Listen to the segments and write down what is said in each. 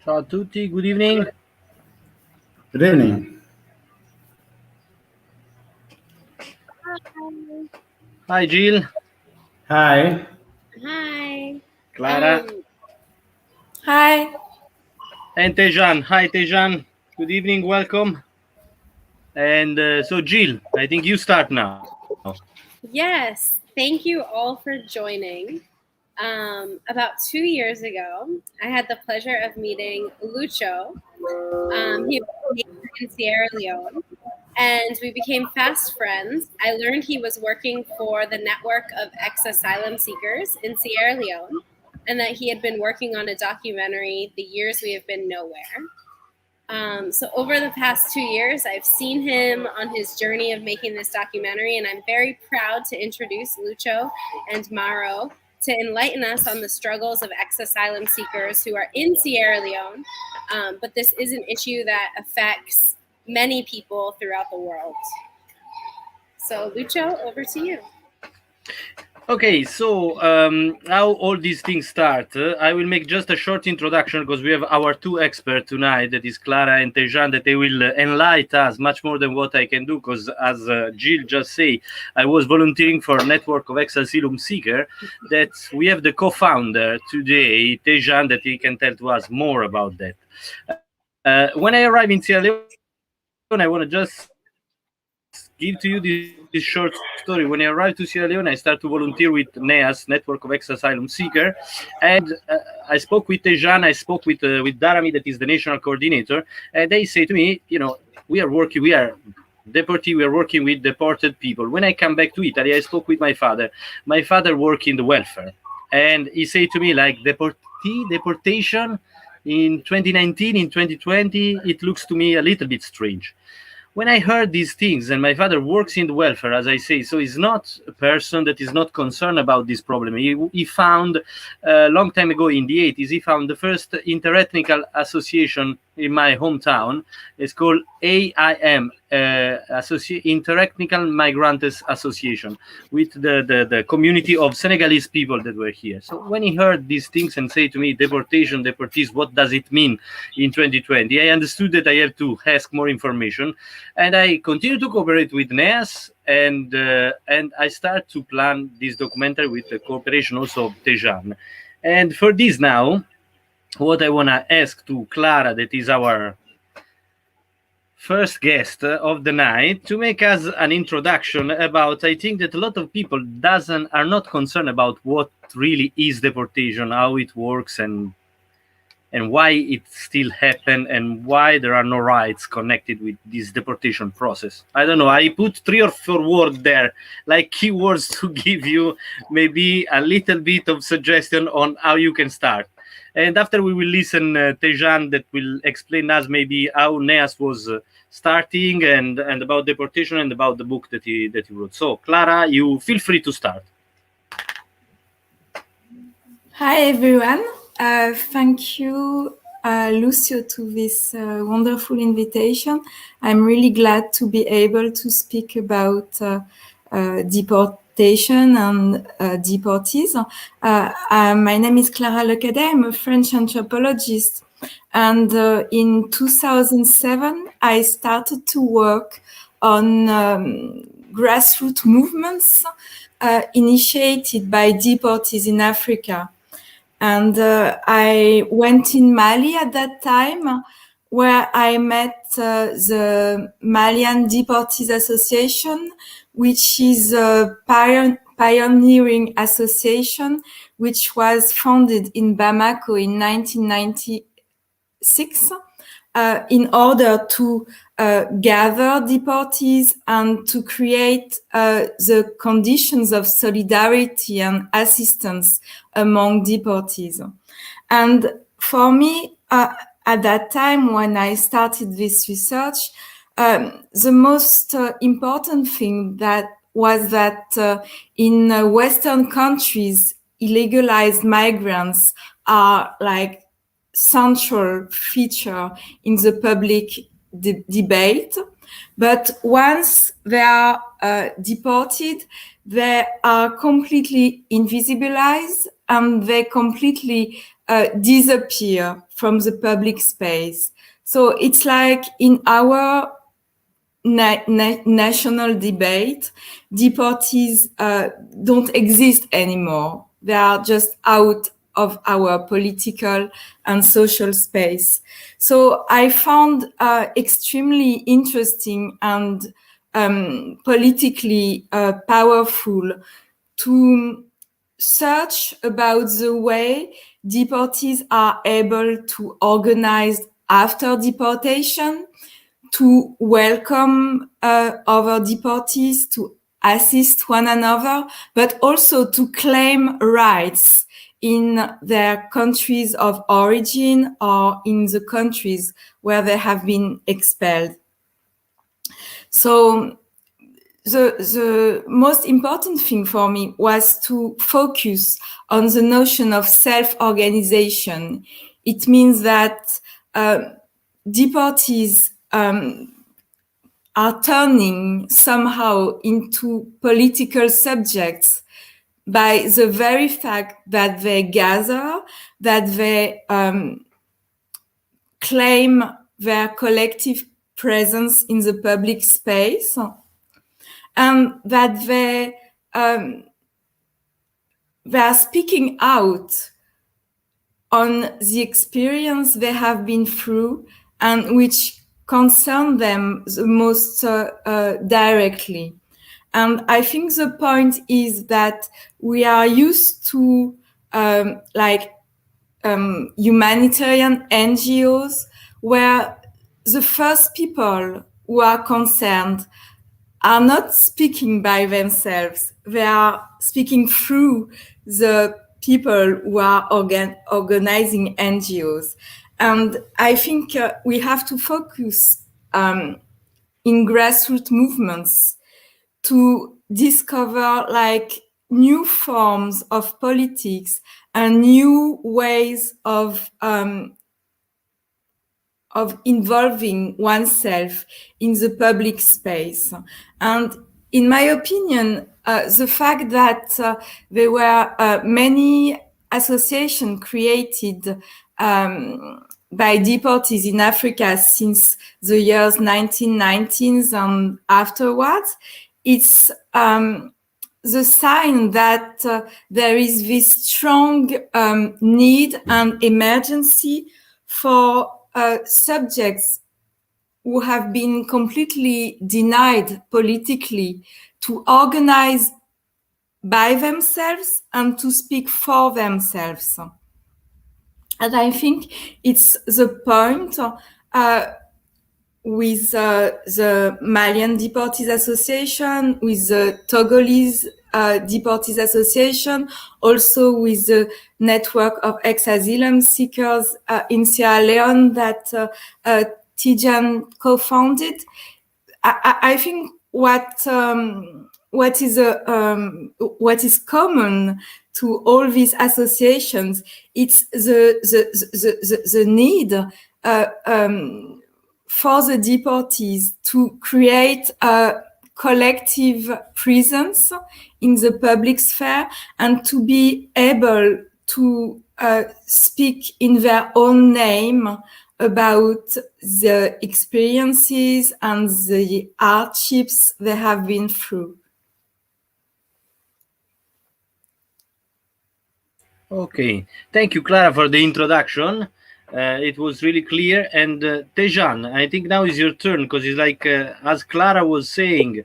Ciao a tutti, good evening. Good evening. Hi, Jill. Hi. Hi. Clara. Hi. And Tejan. Hi, Tejan. Good evening, welcome. And so, Jill, I think you start now. Yes, thank you all for joining. About 2 years ago, I had the pleasure of meeting Lucho. He was in Sierra Leone, and we became fast friends. I learned he was working for the network of ex-asylum seekers in Sierra Leone, and that he had been working on a documentary, The Years We Have Been Nowhere. So over the past 2 years, I've seen him on his journey of making this documentary, and I'm very proud to introduce Lucho and 𝗵𝗺 to enlighten us on the struggles of ex-asylum seekers who are in Sierra Leone. But this is an issue that affects many people throughout the world. So Lucho, over to you. Okay, so how all these things start, I will make just a short introduction because we have our two experts tonight, that is Clara and Tejan, that they will enlighten us much more than what I can do, because as Jill just said, I was volunteering for a network of ex-asylum seeker, that we have the co-founder today, Tejan, that he can tell to us more about that. When I arrived in Sierra Leone, I want to just give to you this short story. When I arrived to Sierra Leone, I started to volunteer with NEAS, Network of Ex-Asylum Seeker, and I spoke with Tejan, I spoke with 𝗵𝗵𝗫, that is the national coordinator, and they say to me, we are working with deported people. When I come back to Italy, I spoke with my father. My father worked in the welfare, and he said to me, like, deportation in 2019, in 2020, it looks to me a little bit strange. When I heard these things, and my father works in the welfare, as I say, so he's not a person that is not concerned about this problem. He found, a long time ago in the 80s, he found the first interethnical association in my hometown. It's called AIM, Interethnical Migrantes Association, with the community of Senegalese people that were here. So when he heard these things and say to me, deportation, deportees, what does it mean in 2020? I understood that I have to ask more information, and I continue to cooperate with NEAS, and I start to plan this documentary with the cooperation also of Tejan. And for this now, what I want to ask to Clara, that is our first guest of the night, to make us an introduction about, I think that a lot of people are not concerned about what really is deportation, how it works, and why it still happens, and why there are no rights connected with this deportation process. I don't know, I put 3 or 4 words there, like keywords, to give you maybe a little bit of suggestion on how you can start. And after we will listen Tejan, that will explain us maybe how NEAS was starting, and about deportation, and about the book that he wrote. So Clara, you feel free to start. Hi everyone. Thank you, Lucio, to this wonderful invitation. I'm really glad to be able to speak about deportation and deportees. My name is Clara Lecadet. I'm a French anthropologist. And in 2007, I started to work on grassroots movements initiated by deportees in Africa. And I went in Mali at that time, where I met the Malian Deportees Association, which is a pioneering association, which was founded in Bamako in 1996 in order to gather deportees and to create the conditions of solidarity and assistance among deportees. And for me, at that time, when I started this research, the most important thing was that in Western countries, illegalized migrants are like central feature in the public debate. But once they are deported, they are completely invisibilized, and they completely disappear from the public space. So it's like in our national debate, deportees don't exist anymore. They are just out of our political and social space. So I found extremely interesting and politically powerful to search about the way deportees are able to organize after deportation, to welcome other deportees, to assist one another, but also to claim rights in their countries of origin or in the countries where they have been expelled. So the most important thing for me was to focus on the notion of self-organization. It means that deportees are turning somehow into political subjects by the very fact that they gather, that they claim their collective presence in the public space, and that they are speaking out on the experience they have been through and which concern them the most directly. And I think the point is that we are used to humanitarian NGOs where the first people who are concerned are not speaking by themselves. They are speaking through the people who are organizing NGOs. And I think we have to focus in grassroots movements to discover new forms of politics and new ways of involving oneself in the public space. And in my opinion, the fact that there were many associations created by deportees in Africa since the years 1990s and afterwards, it's the sign that there is this strong need and emergency for subjects who have been completely denied politically to organize by themselves and to speak for themselves. And I think it's the point with the Malian Deportees Association, with the Togolese Deportees Association, also with the network of ex-asylum seekers in Sierra Leone that Tejan co-founded. I think what is common to all these associations, it's the need for the deportees to create a collective presence in the public sphere and to be able to speak in their own name about the experiences and the hardships they have been through. Okay, thank you, Clara, for the introduction. It was really clear. And Tejan, I think now is your turn, because it's like, as Clara was saying,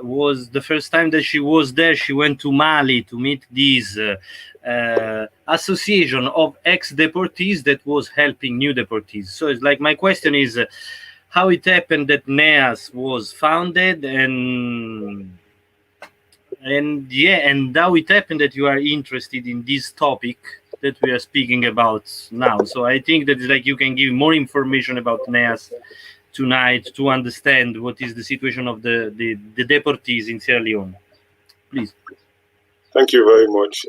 was the first time that she was there. She went to Mali to meet this association of ex-deportees that was helping new deportees. So it's like, my question is how it happened that NEAS was founded, and how it happened that you are interested in this topic that we are speaking about now. So I think that like you can give more information about NEAS tonight to understand what is the situation of the deportees in Sierra Leone. Please. Thank you very much,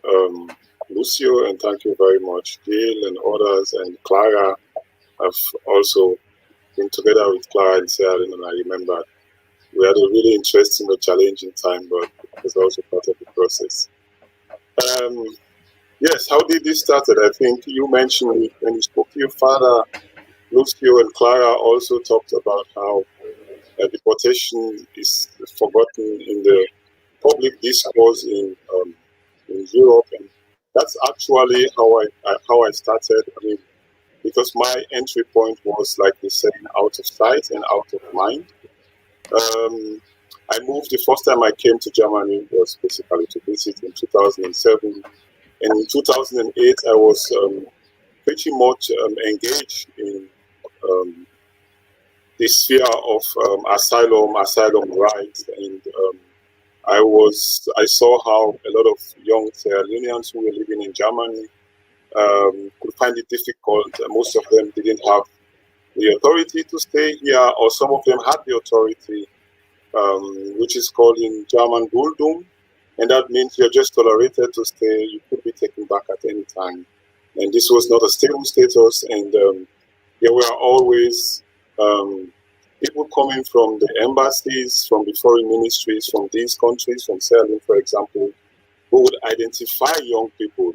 Lucio, and thank you very much, Jill and others, and Clara. I've also been together with Clara in Sierra Leone, and I remember we had a really interesting but challenging time, but it was also part of the process. Yes, how did this started? I think you mentioned when you spoke to your father, Lucio and Clara also talked about how deportation is forgotten in the public discourse in Europe, and that's actually how I started. I mean, because my entry point was, like they say, out of sight and out of mind. I moved, the first time I came to Germany was basically to visit in 2007. And in 2008, I was pretty much engaged in the sphere of asylum rights. And I saw how a lot of young Sierra Leoneans who were living in Germany could find it difficult. Most of them didn't have the authority to stay here, or some of them had the authority, which is called in German Duldung, and that means you're just tolerated to stay. You could be taken back at any time, and this was not a stable status. And there were always people coming from the embassies, from the foreign ministries, from these countries, from Sierra Leone, for example, who would identify young people.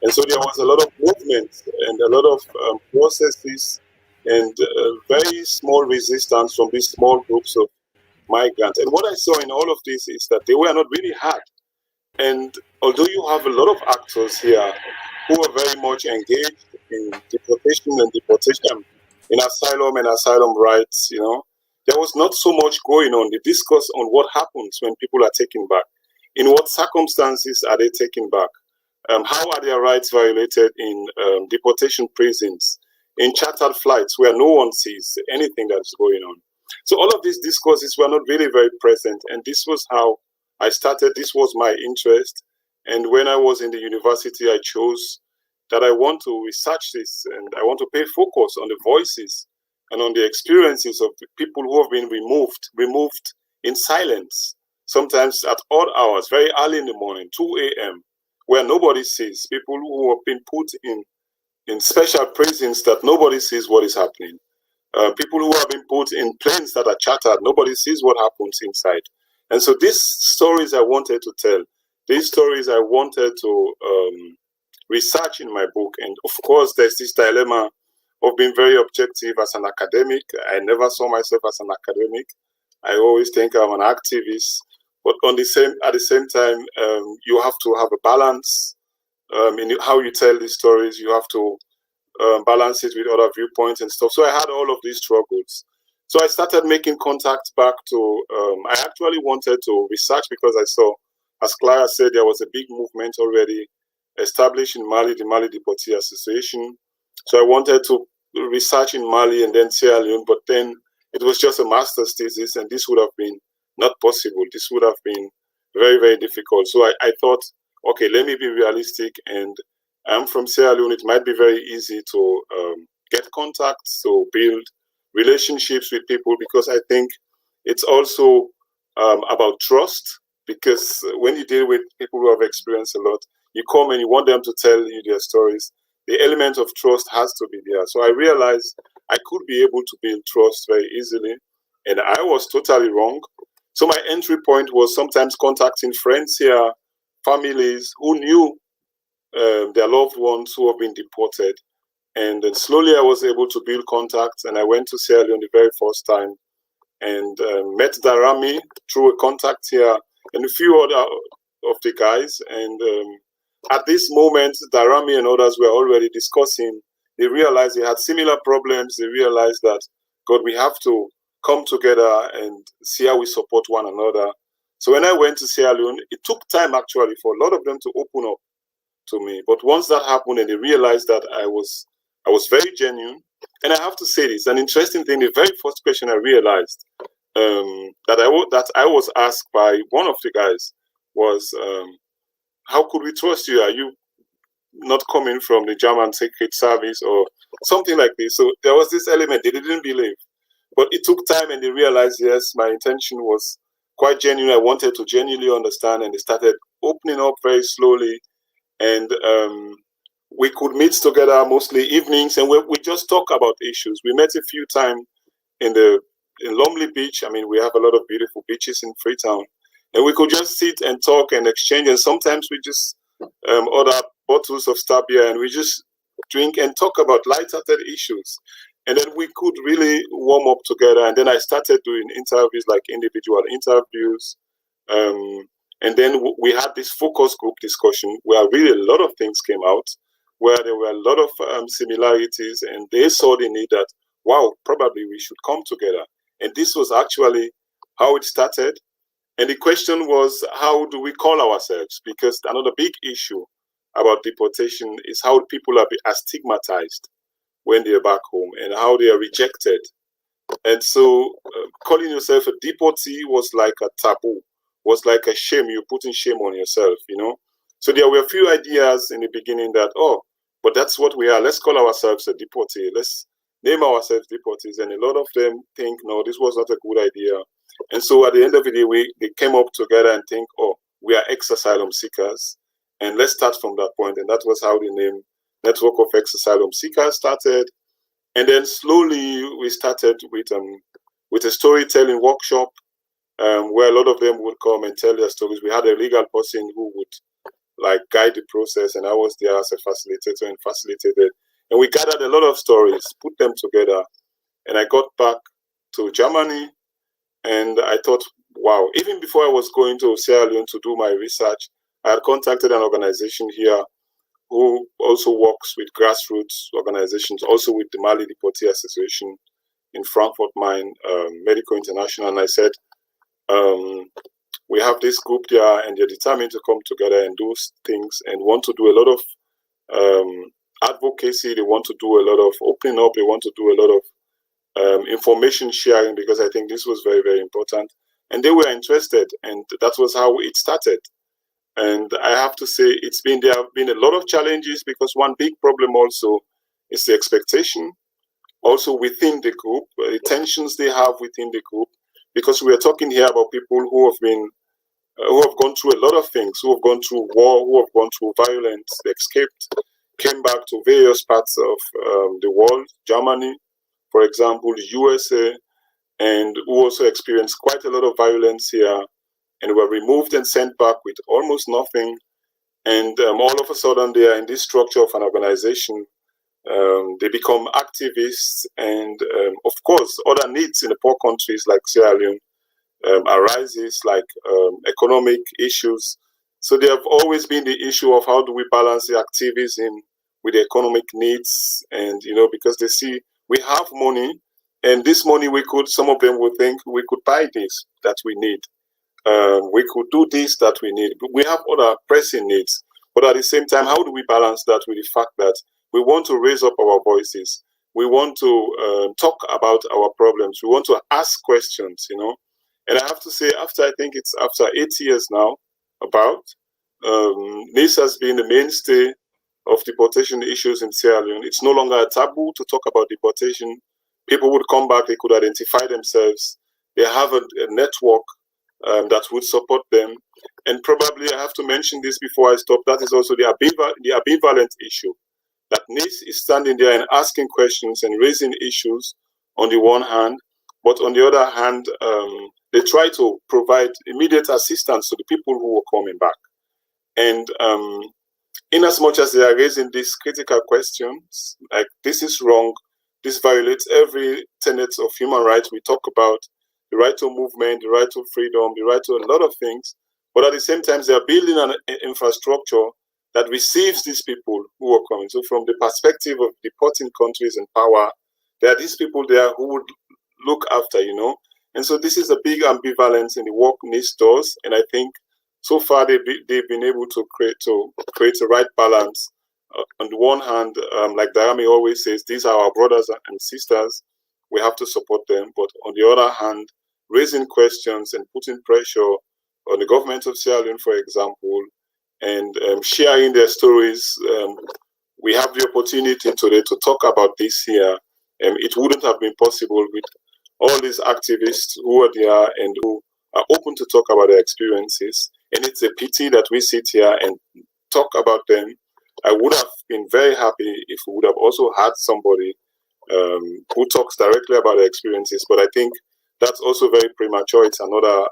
And so there was a lot of movement and a lot of processes and very small resistance from these small groups of migrants. And what I saw in all of this is that they were not really hard. And although you have a lot of actors here who are very much engaged in deportation and deportation, in asylum and asylum rights, you know, there was not so much going on. The discourse on what happens when people are taken back, in what circumstances are they taken back, how are their rights violated in deportation prisons, in chartered flights where no one sees anything that's going on. So all of these discourses were not really very present, and this was how I started. This was my interest, and when I was in the university, I chose that I want to research this, and I want to pay focus on the voices and on the experiences of the people who have been removed in silence, sometimes at odd hours, very early in the morning, 2 a.m., where nobody sees, people who have been put in special prisons that nobody sees what is happening. People who have been put in planes that are chartered, nobody sees what happens inside. And so these stories I wanted to tell, these stories I wanted to research in my book. And of course, there's this dilemma of being very objective as an academic. I never saw myself as an academic. I always think I'm an activist. But at the same time, you have to have a balance in how you tell these stories. You have to balance it with other viewpoints and stuff. So I had all of these struggles. So I started making contact back to, I actually wanted to research because I saw, as Clara said, there was a big movement already established in Mali, the Mali Deportees Association. So I wanted to research in Mali and then Sierra Leone, but then it was just a master's thesis, and this would have been not possible. This would have been very, very difficult. So I thought, okay, let me be realistic, and I'm from Sierra Leone. It might be very easy to get contacts, to build relationships with people, because I think it's also about trust, because when you deal with people who have experienced a lot, you come and you want them to tell you their stories. The element of trust has to be there. So I realized I could be able to build trust very easily, and I was totally wrong. So my entry point was sometimes contacting friends here, families who knew their loved ones who have been deported. And then slowly I was able to build contacts, and I went to Sierra Leone the very first time and met Darami through a contact here and a few other of the guys. And at this moment, Darami and others were already discussing. They realized they had similar problems. They realized that, God, we have to come together and see how we support one another. So when I went to Sierra Leone, it took time actually for a lot of them to open up to me. But once that happened and they realized that I was very genuine, and I have to say this, an interesting thing, the very first question I realized that I was asked by one of the guys was, how could we trust you? Are you not coming from the German Secret Service or something like this? So there was this element they didn't believe. But it took time, and they realized, yes, my intention was quite genuine. I wanted to genuinely understand, and they started opening up very slowly. And we could meet together mostly evenings, and we just talk about issues. We met a few times in 𝗵𝗵𝗁 Beach. I mean, we have a lot of beautiful beaches in Freetown. And we could just sit and talk and exchange. And sometimes we just order bottles of star beer, and we just drink and talk about light-hearted issues. And then we could really warm up together. And then I started doing interviews, like individual interviews. And then we had this focus group discussion where really a lot of things came out, where there were a lot of similarities, and they saw the need that, wow, probably we should come together. And this was actually how it started. And the question was, how do we call ourselves? Because another big issue about deportation is how people are stigmatized when they're back home and how they are rejected. And so calling yourself a deportee was like a taboo, was like a shame. You're putting shame on yourself, you know. So there were a few ideas in the beginning that, oh, but that's what we are. Let's call ourselves a deportee. Let's name ourselves deportees. And a lot of them think, no, this was not a good idea. And so at the end of the day, they came up together and think, oh, we are ex-asylum seekers. And let's start from that point. And that was how the name Network of Ex-Asylum Seekers started. And then slowly we started with a storytelling workshop where a lot of them would come and tell their stories. We had a legal person who would like guide the process, and I was there as a facilitator and facilitated. And we gathered a lot of stories, put them together. And I got back to Germany, and I thought, wow, even before I was going to Sierra Leone to do my research, I had contacted an organization here who also works with grassroots organizations, also with the Mali Deportee Association in Frankfurt, Main, Medical International. And I said, we have this group there, and they're determined to come together and do things and want to do a lot of advocacy. They want to do a lot of opening up. They want to do a lot of information sharing, because I think this was very, very important. And they were interested, and that was how it started. And I have to say, there have been a lot of challenges, because one big problem also is the expectation, also within the group, the tensions they have within the group, because we are talking here about people who have gone through a lot of things, who have gone through war, who have gone through violence, they escaped, came back to various parts of the world, Germany, for example, the USA, and who also experienced quite a lot of violence here, and were removed and sent back with almost nothing. And all of a sudden, they are in this structure of an organization. They become activists, and of course, other needs in the poor countries like Sierra Leone arises, like economic issues. So there have always been the issue of how do we balance the activism with the economic needs, and because they see we have money, and this money some of them would think we could buy this that we need. We could do this that we need. We have other pressing needs, but at the same time, how do we balance that with the fact that we want to raise up our voices? We want to talk about our problems. We want to ask questions, And I have to say, after 8 years now, NEAS has been the mainstay of deportation issues in Sierra Leone. It's no longer a taboo to talk about deportation. People would come back, they could identify themselves. They have a network that would support them. And probably I have to mention this before I stop. That is also the ambivalent issue. That NEAS is standing there and asking questions and raising issues on the one hand, but on the other hand, they try to provide immediate assistance to the people who are coming back. And in as much as they are raising these critical questions, like this is wrong, this violates every tenet of human rights we talk about, the right to movement, the right to freedom, the right to a lot of things. But at the same time, they are building an infrastructure that receives these people who are coming. So from the perspective of deporting countries in power, there are these people there who would look after, And so this is a big ambivalence in the work NEAS does. And I think so far they've been able to create a right balance. On the one hand, like 𝗪𝗵𝗁 always says, these are our brothers and sisters. We have to support them. But on the other hand, raising questions and putting pressure on the government of Sierra Leone, for example, and sharing their stories. We have the opportunity today to talk about this here. It wouldn't have been possible with all these activists who are there and who are open to talk about their experiences. And it's a pity that we sit here and talk about them. I would have been very happy if we would have also had somebody who talks directly about their experiences. But I think that's also very premature. It's another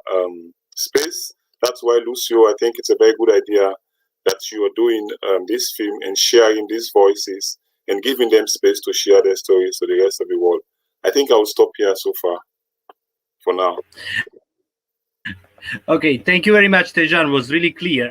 space. That's why, Lucio, I think it's a very good idea that you are doing this film and sharing these voices and giving them space to share their stories to the rest of the world. I think I will stop here so far for now. Okay, thank you very much, Tejan. It was really clear.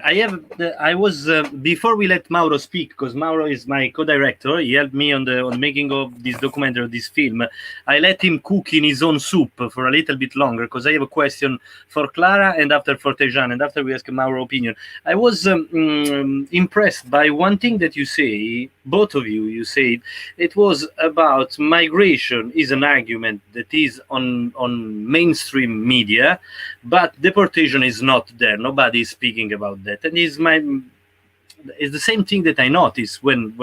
I was before we let Mauro speak, because Mauro is my co-director. He helped me on the making of this documentary, of this film. I let him cook in his own soup for a little bit longer, because I have a question for Clara and after for Tejan, and after we ask Mauro's opinion. I was impressed by one thing that you say, both of you. You said it was about migration is an argument that is on mainstream media, but deportation is not there. Nobody is speaking about that, and it's the same thing that I notice when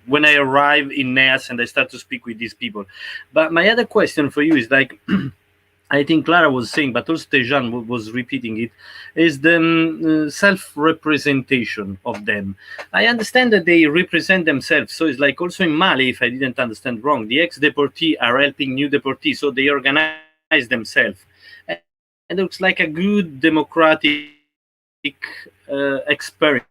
I arrive in NEAS and I start to speak with these people. But my other question for you is like, I think Clara was saying, but also Tejan was repeating it, is the self-representation of them. I understand that they represent themselves. So it's like also in Mali, if I didn't understand wrong, the ex-deportees are helping new deportees, so they organize themselves. And it looks like a good democratic experiment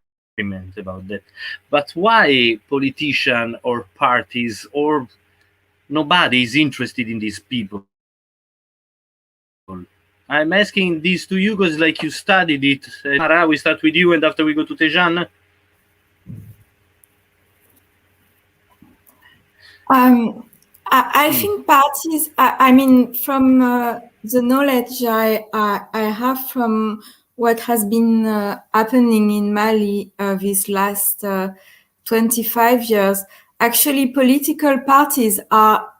about that. But why politicians or parties or nobody is interested in these people? I'm asking this to you because like you studied it. Clara, we start with you and after we go to Tejan. I think parties, I mean, from the knowledge I have from what has been happening in Mali these last 25 years, actually political parties are,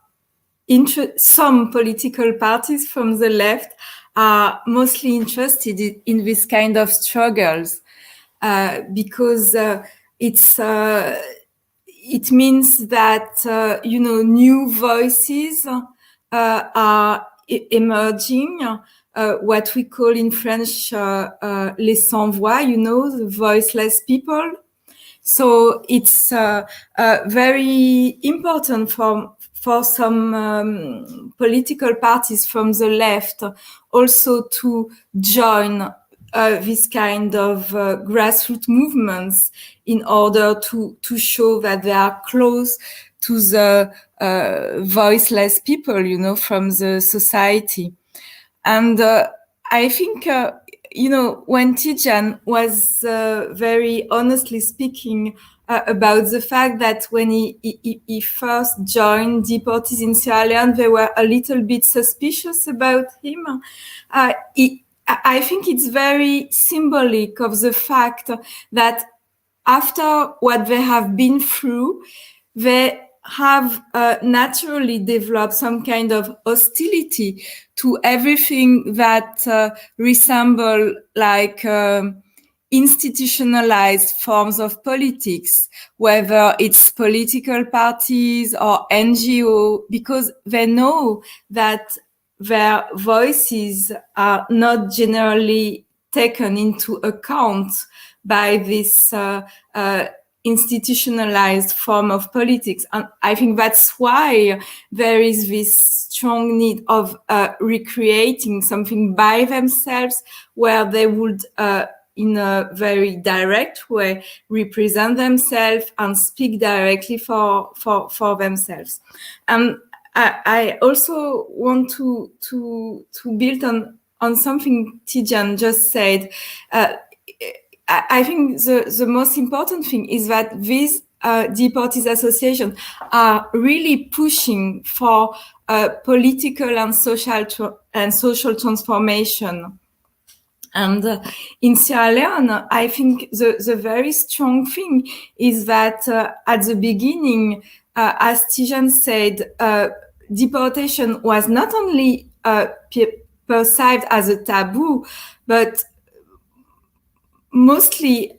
some political parties from the left are mostly interested in this kind of struggles because it means that, you know, new voices are emerging, what we call in French les sans-voix, you know, the voiceless people. So it's very important for some political parties from the left also to join this kind of grassroots movements in order to show that they are close to the voiceless people, you know, from the society. And I think, you know, when Tejan was very honestly speaking about the fact that when he first joined Deportees in Sierra Leone, they were a little bit suspicious about him. I think it's very symbolic of the fact that after what they have been through, they have naturally developed some kind of hostility to everything that resemble like institutionalized forms of politics, whether it's political parties or NGO, because they know that their voices are not generally taken into account by this institutionalized form of politics. And I think that's why there is this strong need of recreating something by themselves where they would, in a very direct way, represent themselves and speak directly for themselves. And I also want to build on something Tejan just said. I think the most important thing is that these Deportees associations are really pushing for political and social transformation. And in Sierra Leone, I think the very strong thing is that at the beginning, as Tejan said, deportation was not only perceived as a taboo, but mostly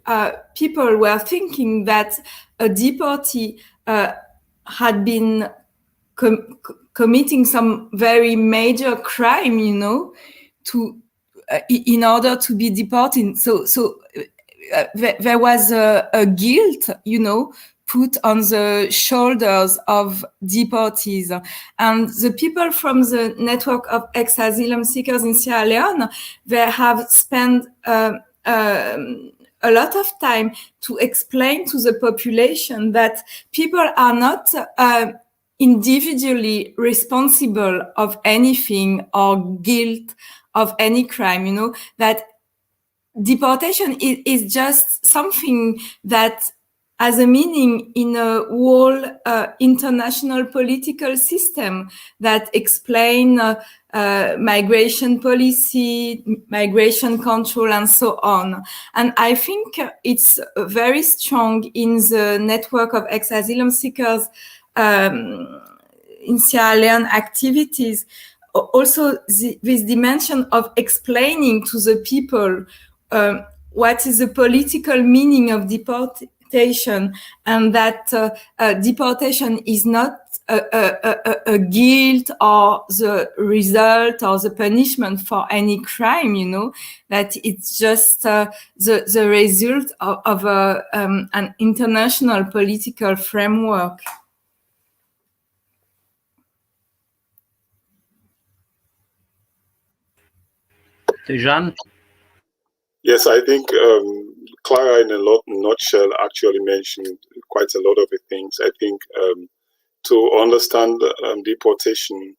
people were thinking that a deportee had been committing some very major crime, you know, in order to be deported. So there was a guilt, you know, put on the shoulders of deportees. And the people from the network of ex-asylum seekers in Sierra Leone, they have spent a lot of time to explain to the population that people are not individually responsible of anything or guilt of any crime, you know, that deportation is just something that has a meaning in a whole international political system that explain migration policy, migration control, and so on. And I think it's very strong in the network of ex-asylum seekers in Sierra Leone activities. Also, this dimension of explaining to the people what is the political meaning of deportation, and that deportation is not a guilt or the result or the punishment for any crime, you know, that it's just the result of an international political framework. Tejan? Yes, I think Clara, in a nutshell, actually mentioned quite a lot of the things. I think to understand deportation,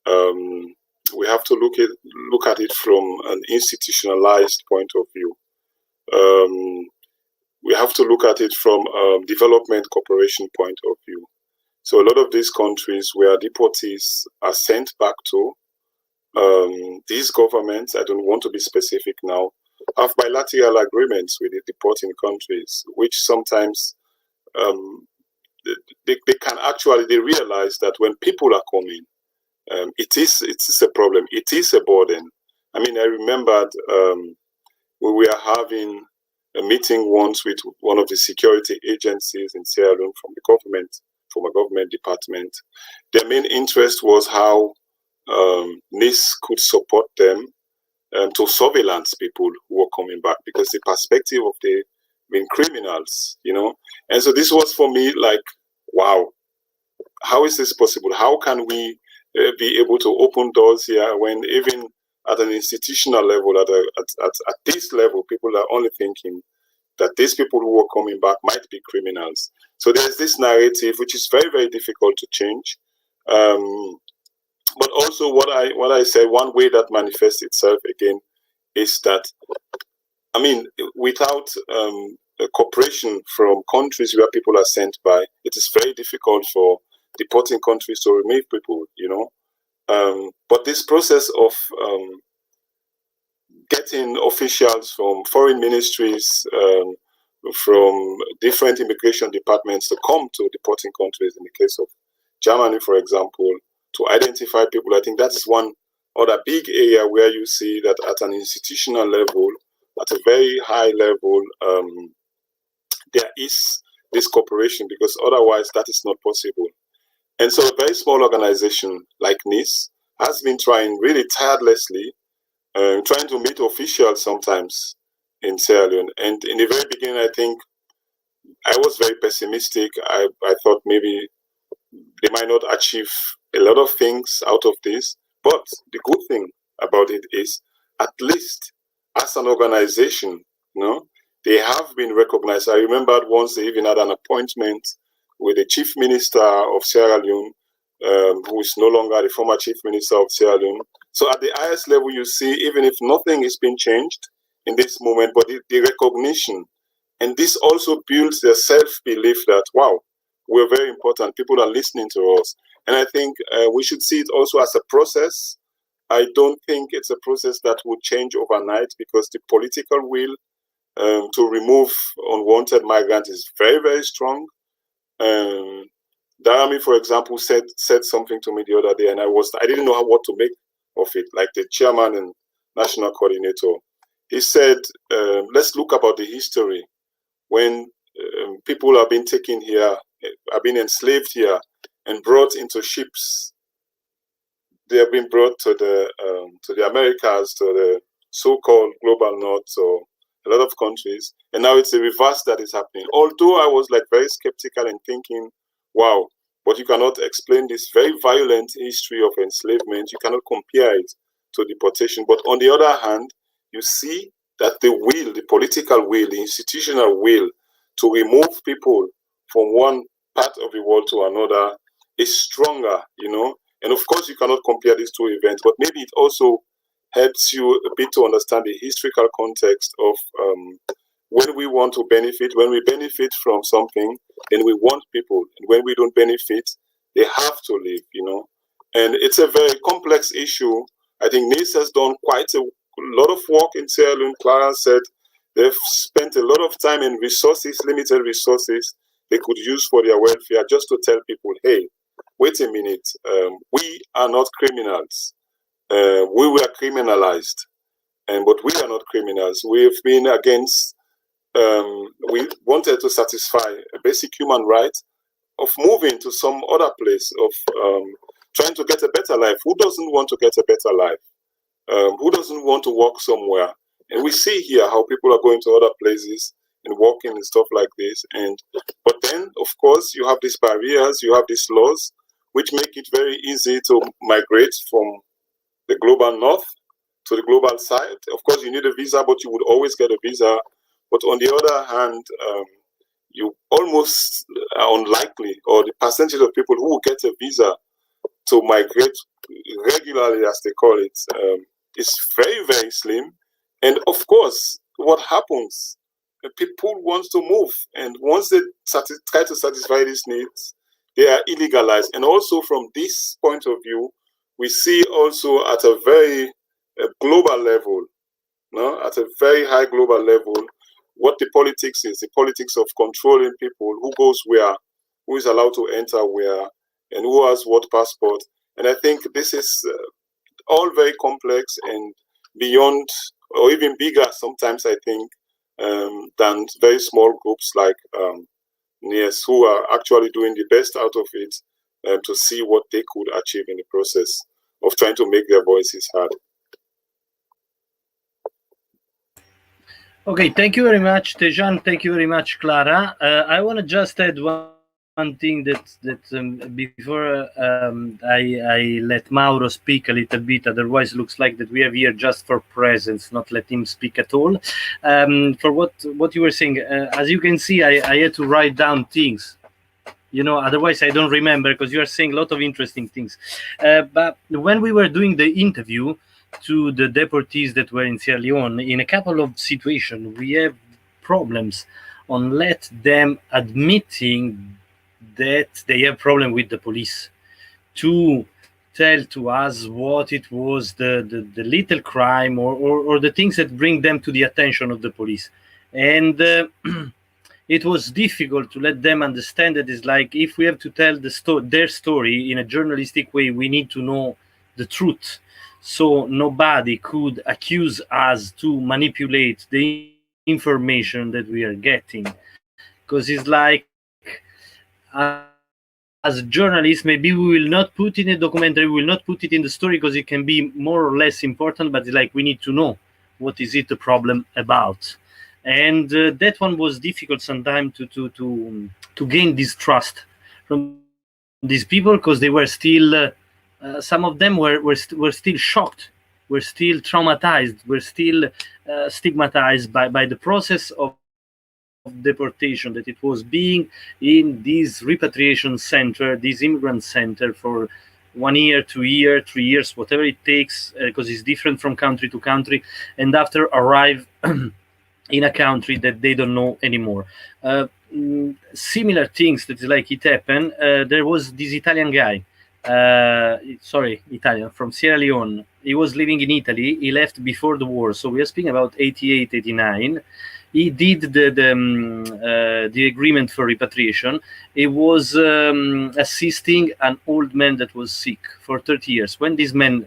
we have to look at it from an institutionalized point of view. We have to look at it from a development cooperation point of view. So a lot of these countries where deportees are sent back to, these governments, I don't want to be specific now, have bilateral agreements with the deporting countries, which sometimes they can actually, they realize that when people are coming, it is a problem, it is a burden. I mean, I remembered we were having a meeting once with one of the security agencies in Sierra Leone from a government department. Their main interest was how NEAS could support them to surveillance people who were coming back, because the perspective of the being criminals, you know. And so this was for me like, wow, how is this possible? How can we be able to open doors here when even at an institutional level, at this level, people are only thinking that these people who are coming back might be criminals. So there's this narrative which is very, very difficult to change. But also what I said, one way that manifests itself again is that, I mean, without cooperation from countries where people are sent by, it is very difficult for deporting countries to remove people, you know. But this process of getting officials from foreign ministries, from different immigration departments to come to deporting countries, in the case of Germany, for example, to identify people, I think that's one other big area where you see that at an institutional level, at a very high level, there is this cooperation, because otherwise that is not possible. And so a very small organization like NEAS has been trying really tirelessly, trying to meet officials sometimes in Sierra Leone. And in the very beginning, I think I was very pessimistic. I thought maybe they might not achieve a lot of things out of this. But the good thing about it is, at least as an organization, you know, they have been recognized. I remembered once they even had an appointment with the chief minister of Sierra Leone, who is no longer the former chief minister of Sierra Leone. So at the highest level, you see, even if nothing is being changed in this moment, but the recognition, and this also builds their self-belief that, wow, we're very important, people are listening to us. And I think we should see it also as a process. I don't think it's a process that would change overnight, because the political will to remove unwanted migrants is very, very strong. 𝗪𝗵𝗁, for example, said something to me the other day, and I didn't know what to make of it, like the chairman and national coordinator. He said, let's look about the history. When people have been taken here, have been enslaved here and brought into ships, they have been brought to the Americas, to the so-called global north, so a lot of countries, and now it's the reverse that is happening. Although I was like very skeptical and thinking, wow, but you cannot explain this very violent history of enslavement, you cannot compare it to deportation. But on the other hand, you see that the will, the political will, the institutional will to remove people from one part of the world to another is stronger, you know. And of course, you cannot compare these two events, but maybe it also helps you a bit to understand the historical context of when we want to benefit, when we benefit from something, then we want people. And when we don't benefit, they have to leave, you know. And it's a very complex issue. I think NEAS has done quite a lot of work in Sierra Leone. Clara said they've spent a lot of time and resources, limited resources, they could use for their welfare, just to tell people, hey, wait a minute, we are not criminals. We were criminalized, but we are not criminals. We've been against, we wanted to satisfy a basic human right of moving to some other place, of trying to get a better life. Who doesn't want to get a better life? Who doesn't want to work somewhere? And we see here how people are going to other places and working and stuff like this. But then, of course, you have these barriers, you have these laws, which make it very easy to migrate from the global north to the global side. Of course, you need a visa, but you would always get a visa. But on the other hand, you almost are unlikely, or the percentage of people who will get a visa to migrate regularly, as they call it, is very, very slim. And of course, what happens? People want to move, and once they try to satisfy these needs, they are illegalized. And also from this point of view, we see also at a very global level, no, at a very high global level, what the politics is, the politics of controlling people, who goes where, who is allowed to enter where, and who has what passport. And I think this is all very complex and beyond, or even bigger sometimes, I think, than very small groups like NEAS, who are actually doing the best out of it to see what they could achieve in the process of trying to make their voices heard. Okay, thank you very much, Tejan. Thank you very much, Clara. I want to just add one thing that before I let 𝗵𝗺 speak a little bit. Otherwise, it looks like that we are here just for presence, not let him speak at all. For what you were saying, as you can see, I had to write down things. You know, otherwise I don't remember, because you are saying a lot of interesting things. But when we were doing the interview to the deportees that were in Sierra Leone, in a couple of situations, we have problems on let them admitting that they have problem with the police, to tell to us what it was, the little crime or the things that bring them to the attention of the police. And it was difficult to let them understand that it's like, if we have to tell their story in a journalistic way, we need to know the truth. So nobody could accuse us to manipulate the information that we are getting. Because it's like, as journalists, maybe we will not put in a documentary, we will not put it in the story because it can be more or less important, but it's like, we need to know what is it the problem about. And that one was difficult sometimes to gain this trust from these people, because they were still, some of them were still shocked, were still traumatized, were still stigmatized by the process of deportation, that it was being in this repatriation center, this immigrant center, for 1 year, 2 years, 3 years, whatever it takes, because it's different from country to country, and after arrive in a country that they don't know anymore. Similar things that like it happened. There was this Italian guy, Italian, from Sierra Leone. He was living in Italy. He left before the war, so we are speaking about 88, 89. He did the agreement for repatriation. He was assisting an old man that was sick for 30 years. When this man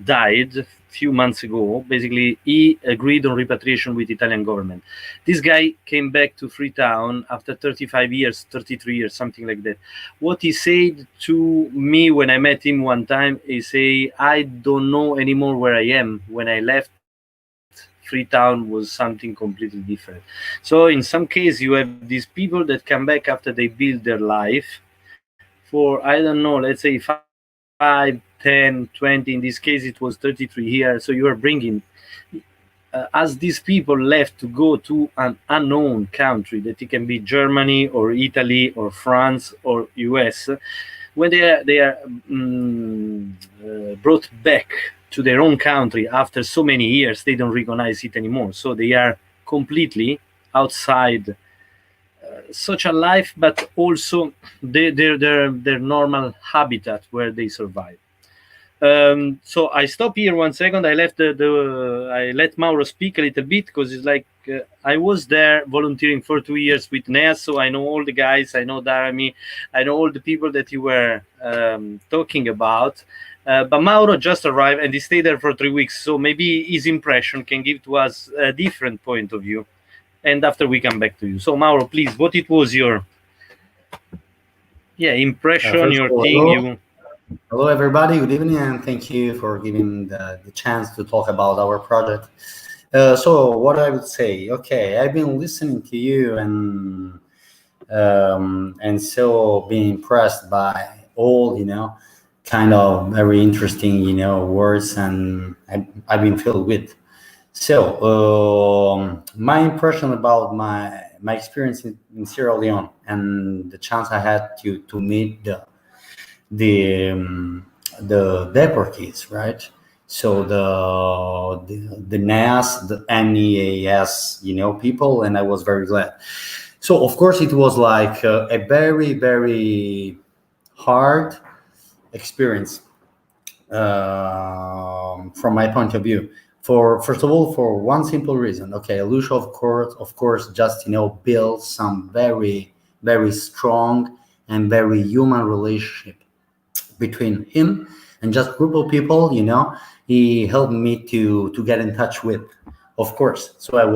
died a few months ago, basically he agreed on repatriation with the Italian government. This guy came back to Freetown after 35 years, 33 years, something like that. What he said to me when I met him one time, he said, I don't know anymore where I am. When I left, Freetown was something completely different. So in some cases, you have these people that come back after they build their life for, I don't know, let's say 5, 10, 20, in this case it was 33 years. So you are bringing as these people left to go to an unknown country, that it can be Germany or Italy or France or US, when they are brought back to their own country after so many years, they don't recognize it anymore. So they are completely outside such a life, but also their normal habitat where they survive. So I stop here 1 second. I let 𝗵𝗺𝗁 speak a little bit, because it's like I was there volunteering for 2 years with NEAS, so I know all the guys. I know 𝗪𝗵𝗫. I know all the people that you were talking about. But Mauro just arrived and he stayed there for 3 weeks, so maybe his impression can give to us a different point of view. And after we come back to you. So Mauro, please, what it was your impression, your thing? Hello, everybody. Good evening, and thank you for giving the chance to talk about our project. So what I would say, okay, I've been listening to you and so being impressed by all, kind of very interesting, words, and I've been filled with. So my impression about my experience in Sierra Leone and the chance I had to meet the deportees, right? So the NEAS, the NEAS, people, and I was very glad. So of course it was like a very, very hard experience from my point of view. First of all, for one simple reason. Okay, Lucio, of course, just built some very, very strong and very human relationship between him and just group of people. He helped me to get in touch with, of course. So it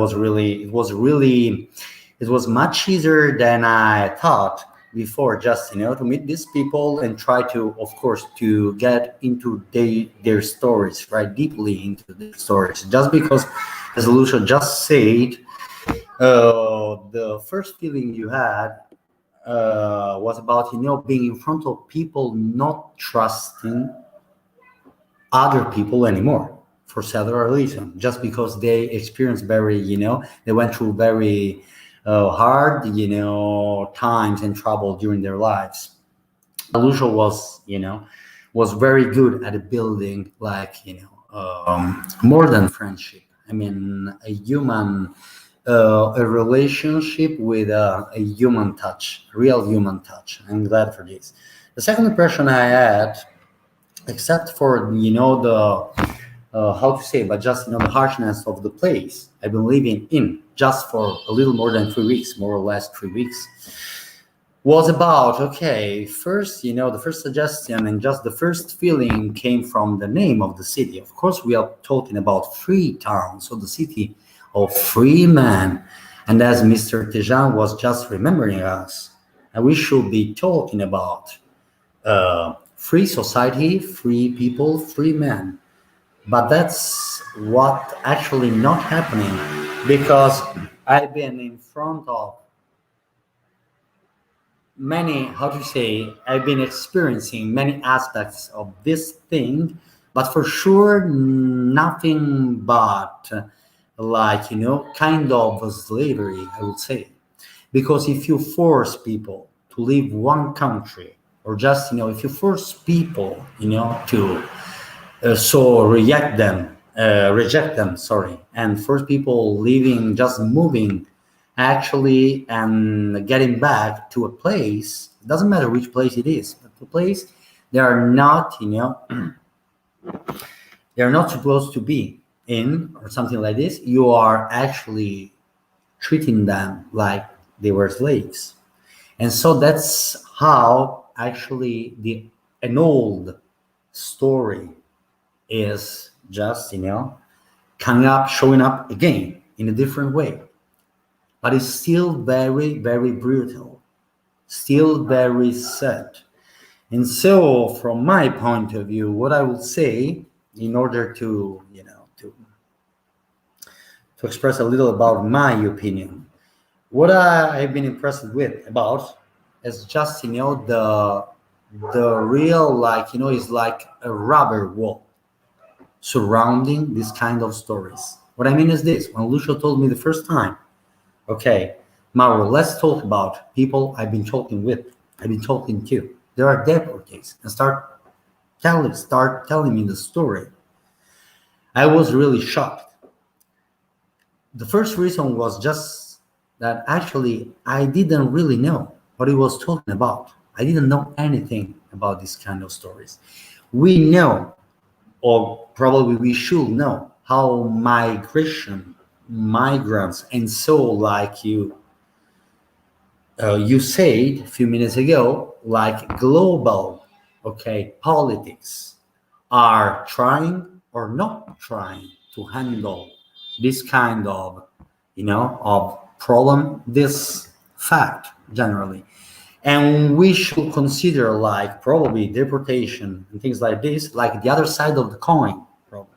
was much easier than I thought before, just to meet these people and try to, of course, to get into their stories, right, deeply into their stories. Just because, as Lucio just said, the first feeling you had was about being in front of people, not trusting other people anymore for several reasons, just because they experienced very, they went through very hard, times and trouble during their lives. Lucio was very good at building, like, more than friendship. I mean, a relationship with a human touch, real human touch. I'm glad for this. The second impression I had, except for how to say, but just the harshness of the place I've been living in just for a little more than 3 weeks, more or less 3 weeks, was about, okay, first, the first suggestion and just the first feeling came from the name of the city. Of course, we are talking about Freetown, so the city of free men. And as Mr. Tejan was just remembering us, and we should be talking about free society, free people, free men. But that's what actually not happening, because I've been in front of many, I've been experiencing many aspects of this thing, but for sure nothing but like, kind of slavery, I would say. Because if you force people to leave one country, or just, if you force people, to reject them, and force people leaving, just moving, actually, and getting back to a place, it doesn't matter which place it is, but the place they are not, they're not supposed to be in, or something like this, you are actually treating them like they were slaves. And so that's how actually an old story is just, showing up again in a different way. But it's still very, very brutal, still very sad. And so from my point of view, what I would say, in order to, to express a little about my opinion, what I've been impressed with about is just, the real, like, is like a rubber wall surrounding this kind of stories. What I mean is this: when Lucio told me the first time, okay, Mauro, let's talk about people I've been talking to. There are deportees, and start telling me the story. I was really shocked. The first reason was just that actually I didn't really know what he was talking about. I didn't know anything about this kind of stories. We know, or probably we should know, how migrants, and so like you said a few minutes ago, like global, politics are trying or not trying to handle this kind of, of problem, this fact generally. And we should consider like probably deportation and things like this, like the other side of the coin, probably.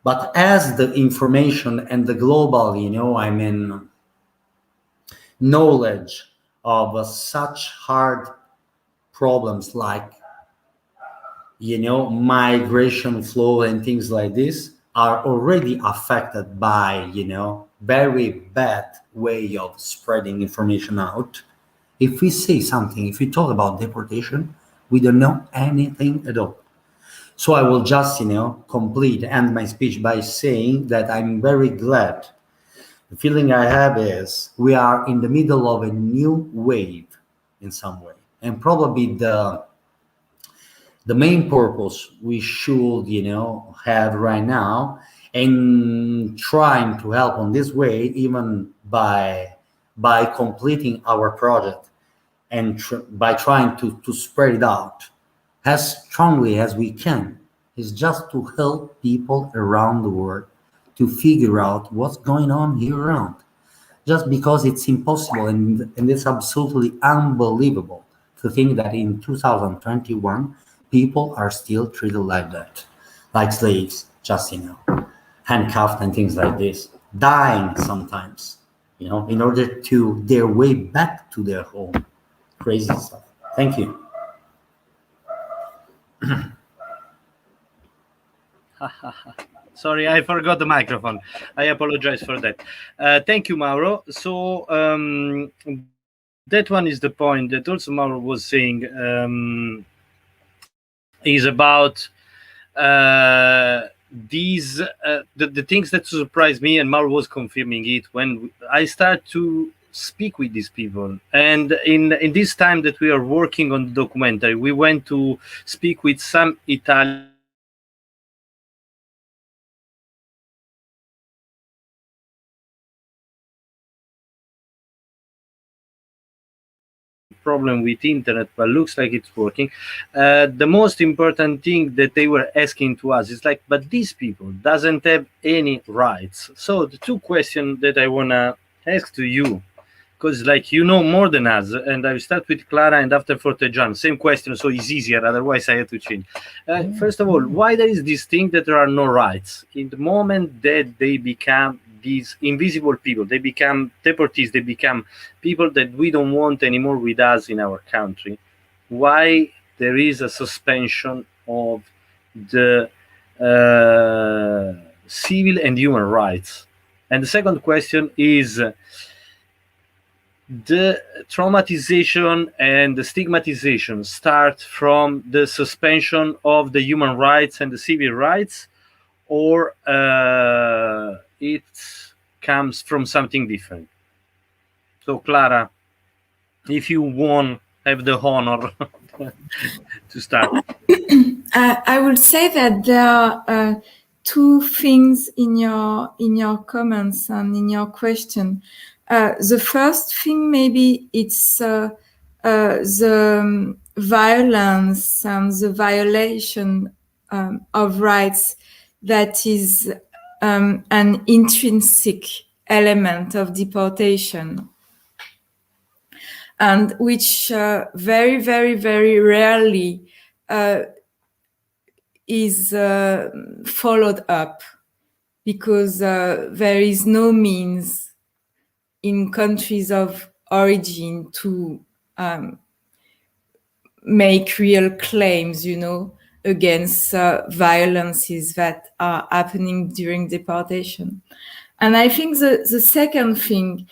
But as the information and the global, knowledge of such hard problems like, migration flow and things like this are already affected by, very bad way of spreading information out. If we say something, if we talk about deportation, we don't know anything at all. So I will just, end my speech by saying that I'm very glad. The feeling I have is we are in the middle of a new wave in some way. And probably the main purpose we should, have right now in trying to help on this way, even by completing our project and by trying to spread it out as strongly as we can, is just to help people around the world to figure out what's going on here around. Just because it's impossible and it's absolutely unbelievable to think that in 2021, people are still treated like that, like slaves, just, handcuffed and things like this, dying sometimes, in order to their way back to their home. Crazy stuff. Thank you. Sorry, I forgot the microphone. I apologize for that. Thank you, Mauro. So that one is the point that also Mauro was saying, is about these the things that surprised me, and Mauro was confirming it when I start to speak with these people. And in this time that we are working on the documentary, we went to speak with some Italian problem with internet, but looks like it's working. The most important thing that they were asking to us is like, but these people doesn't have any rights. So the two questions that I want to ask to you, because like more than us, and I will start with Clara and after for Tejan, same question, so it's easier, otherwise I have to change. First of all, why there is this thing that there are no rights? In the moment that they become these invisible people, they become deportees, they become people that we don't want anymore with us in our country, why there is a suspension of the civil and human rights? And the second question is, the traumatization and the stigmatization start from the suspension of the human rights and the civil rights, or it comes from something different? So Clara, if you want, have the honor to start. I would say that there are two things in your comments and in your question. The first thing, maybe it's the violence and the violation of rights that is an intrinsic element of deportation, and which very, very, very rarely is followed up, because there is no means in countries of origin to make real claims, against violences that are happening during deportation. And I think the second thing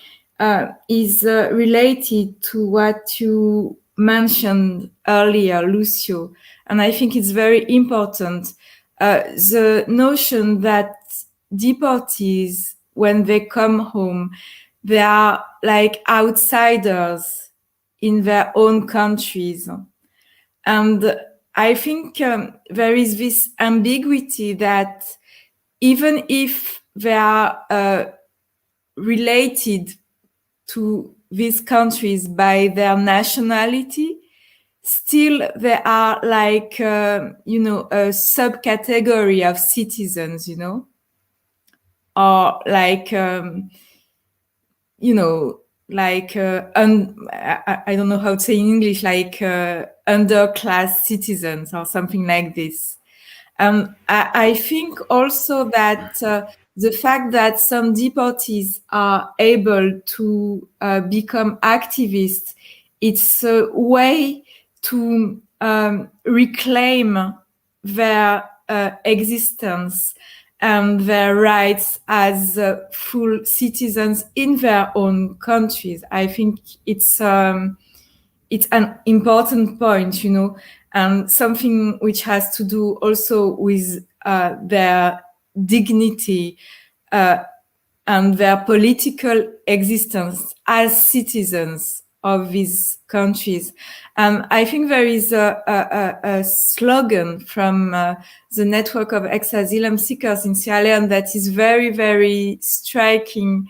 is related to what you mentioned earlier, Lucio, and I think it's very important. The notion that deportees, when they come home, they are like outsiders in their own countries. And I think there is this ambiguity that even if they are related to these countries by their nationality, still they are like, you know, a subcategory of citizens, you know, or like, you know, like, I don't know how to say in English, like underclass citizens or something like this. I think also that the fact that some deportees are able to become activists, it's a way to reclaim their existence and their rights as full citizens in their own countries. I think it's an important point, you know, and something which has to do also with their dignity and their political existence as citizens of these countries. I think there is a slogan from the network of ex-asylum seekers in Sierra Leone that is very, very striking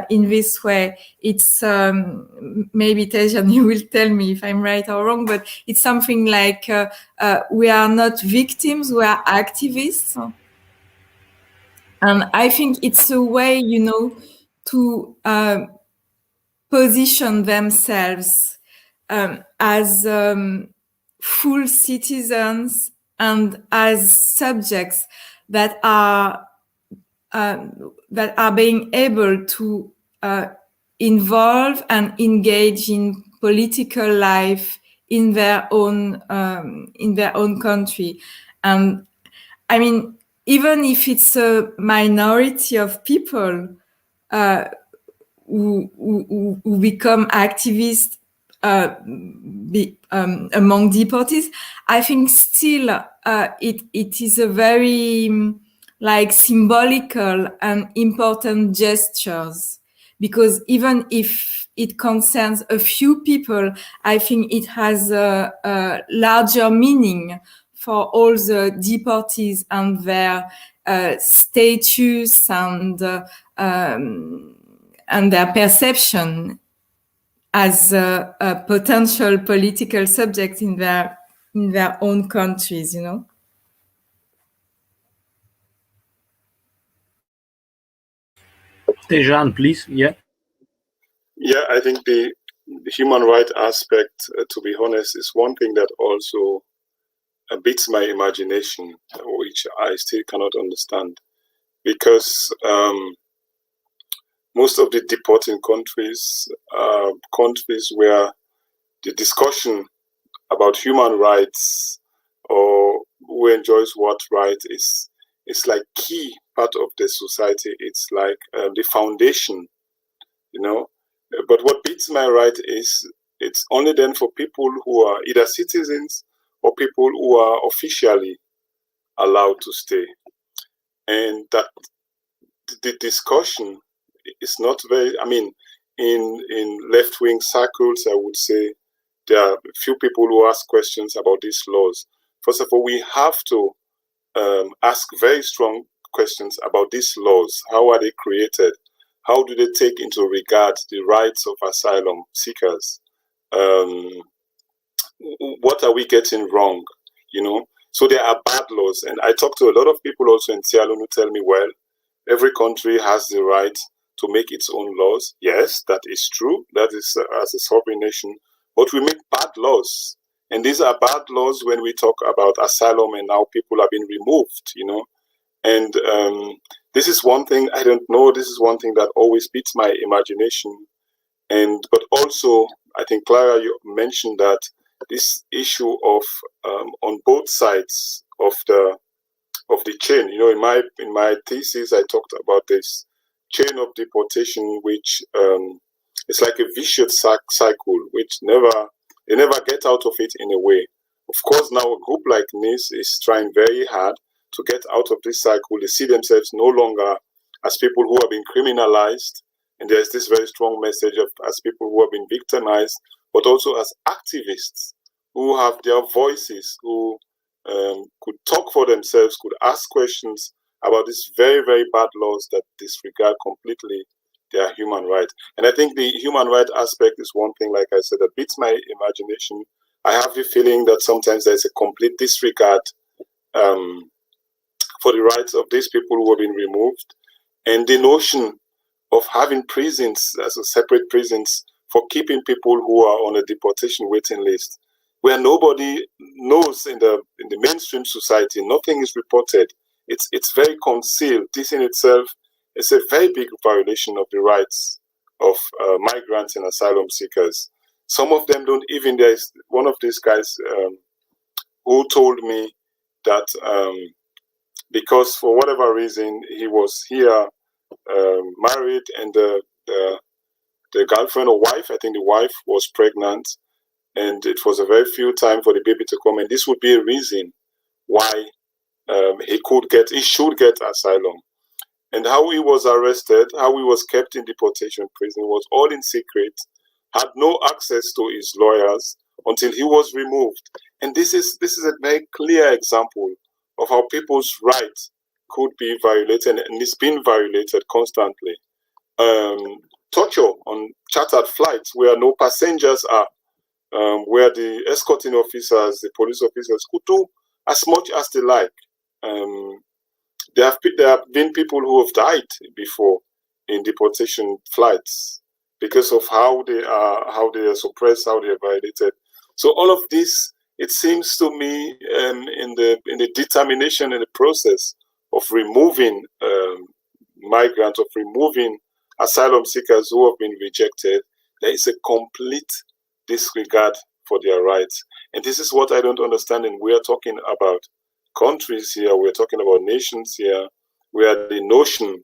in this way. It's maybe Tejan, you will tell me if I'm right or wrong, but it's something like we are not victims, we are activists. And I think it's a way, you know, to position themselves as full citizens and as subjects that are being able to involve and engage in political life in their own country. And I mean, even if it's a minority of people who become activists among deportees, I think still it is a very like symbolical and important gestures, because even if it concerns a few people, I think it has a larger meaning for all the deportees and their status and their perception as a potential political subject in their own countries, you know. Tejan, please. Yeah. Yeah, I think the human rights aspect, to be honest, is one thing that also beats my imagination, which I still cannot understand, because most of the deporting countries are countries where the discussion about human rights or who enjoys what right is like key part of the society. It's like the foundation, you know. But what beats my right is it's only then for people who are either citizens or people who are officially allowed to stay. And that the discussion is not very, I mean, in left-wing circles, I would say there are few people who ask questions about these laws. First of all, we have to ask very strong questions about these laws. How are they created? How do they take into regard the rights of asylum seekers? What are we getting wrong? You know, so there are bad laws. And I talk to a lot of people also in Sierra Leone who tell me, well, every country has the right to make its own laws. Yes, that is true. That is as a sovereign nation. But we make bad laws. And these are bad laws when we talk about asylum and now people have been removed, you know. And this is one thing, I don't know, this is one thing that always beats my imagination. But also, I think, Clara, you mentioned that this issue of on both sides of the chain. You know, in my thesis, I talked about this chain of deportation, which is like a vicious cycle, which they never get out of it in a way. Of course, now a group like NEAS is trying very hard to get out of this cycle. They see themselves no longer as people who have been criminalized, and there's this very strong message of as people who have been victimized, but also as activists who have their voices, who could talk for themselves, could ask questions about these very, very bad laws that disregard completely their human rights. And I think the human rights aspect is one thing, like I said, that beats my imagination. I have the feeling that sometimes there's a complete disregard for the rights of these people who have been removed, and the notion of having prisons as a separate prisons for keeping people who are on a deportation waiting list, where nobody knows in the mainstream society, nothing is reported. It's very concealed. This in itself is a very big violation of the rights of migrants and asylum seekers. Some of them don't even. There's one of these guys who told me that because for whatever reason he was here married, and the girlfriend or wife, I think the wife was pregnant, and it was a very few time for the baby to come, and this would be a reason why he should get asylum. And how he was arrested, how he was kept in deportation prison was all in secret, had no access to his lawyers until he was removed. And this is a very clear example of how people's rights could be violated, and it's been violated constantly. Torture on chartered flights where no passengers are, where the escorting officers, the police officers could do as much as they like. There have been people who have died before in deportation flights because of how they are suppressed, how they are violated. So all of this, it seems to me, in the determination and the process of removing migrants, of removing asylum seekers who have been rejected, there is a complete disregard for their rights. And this is what I don't understand. And we are talking about countries here, we're talking about nations here, where the notion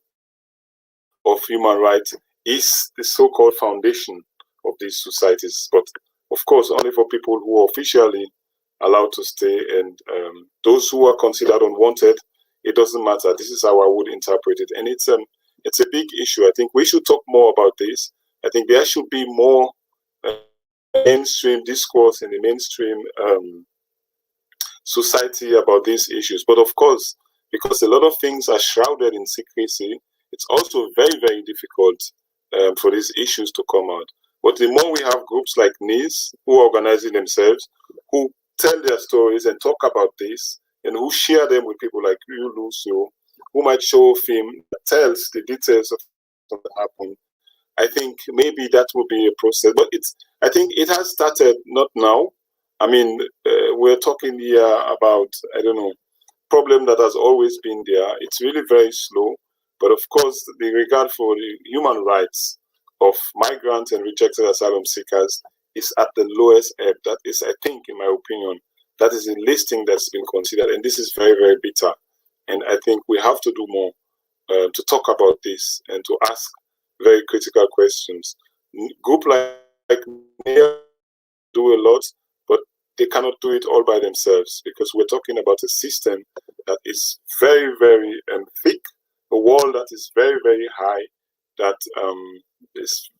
of human rights is the so-called foundation of these societies. But of course, only for people who are officially allowed to stay, and those who are considered unwanted, it doesn't matter. This is how I would interpret it. And it's a big issue. I think we should talk more about this. I think there should be more mainstream discourse in the mainstream society about these issues. But of course, because a lot of things are shrouded in secrecy, it's also very, very difficult for these issues to come out. But the more we have groups like NEAS who are organizing themselves, who tell their stories and talk about this, and who share them with people like you, Lucio, who might show a film that tells the details of what happened, I think maybe that will be a process. But I think it has started, not now. I mean, we're talking here about, I don't know, problem that has always been there. It's really very slow. But of course, the regard for the human rights of migrants and rejected asylum seekers is at the lowest ebb. That is, I think, in my opinion, that is a listing that's been considered. And this is very, very bitter. And I think we have to do more to talk about this and to ask very critical questions. Group like NEAS do a lot, but they cannot do it all by themselves, because we're talking about a system that is very, very thick, a wall that is very, very high, that is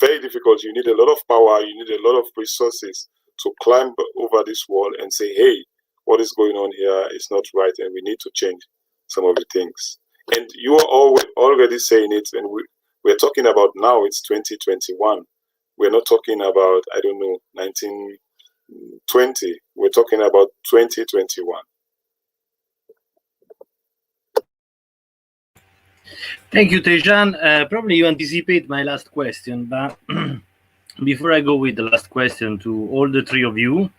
very difficult. You need a lot of power, you need a lot of resources to climb over this wall and say, hey, what is going on here is not right, and we need to change some of the things. And you are already saying it, and we're talking about now, it's 2021. We're not talking about, I don't know, 1920. We're talking about 2021. Thank you, Tejan. Probably you anticipate my last question, but before I go with the last question to all the three of you,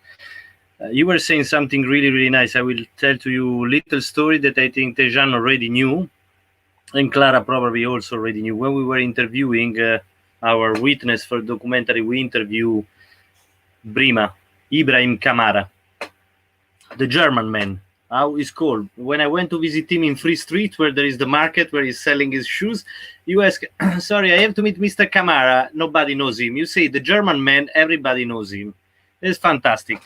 you were saying something really, really nice. I will tell to you a little story that I think Tejan already knew, and Clara probably also already knew. When we were interviewing our witness for documentary, we interviewed Brima, Ibrahim Kamara. the German man, how he's called. When I went to visit him in Free Street, where there is the market where he's selling his shoes, you ask, sorry, I have to meet Mr. 𝗵𝗵𝗁. Nobody knows him. You say the German man, everybody knows him. It's fantastic.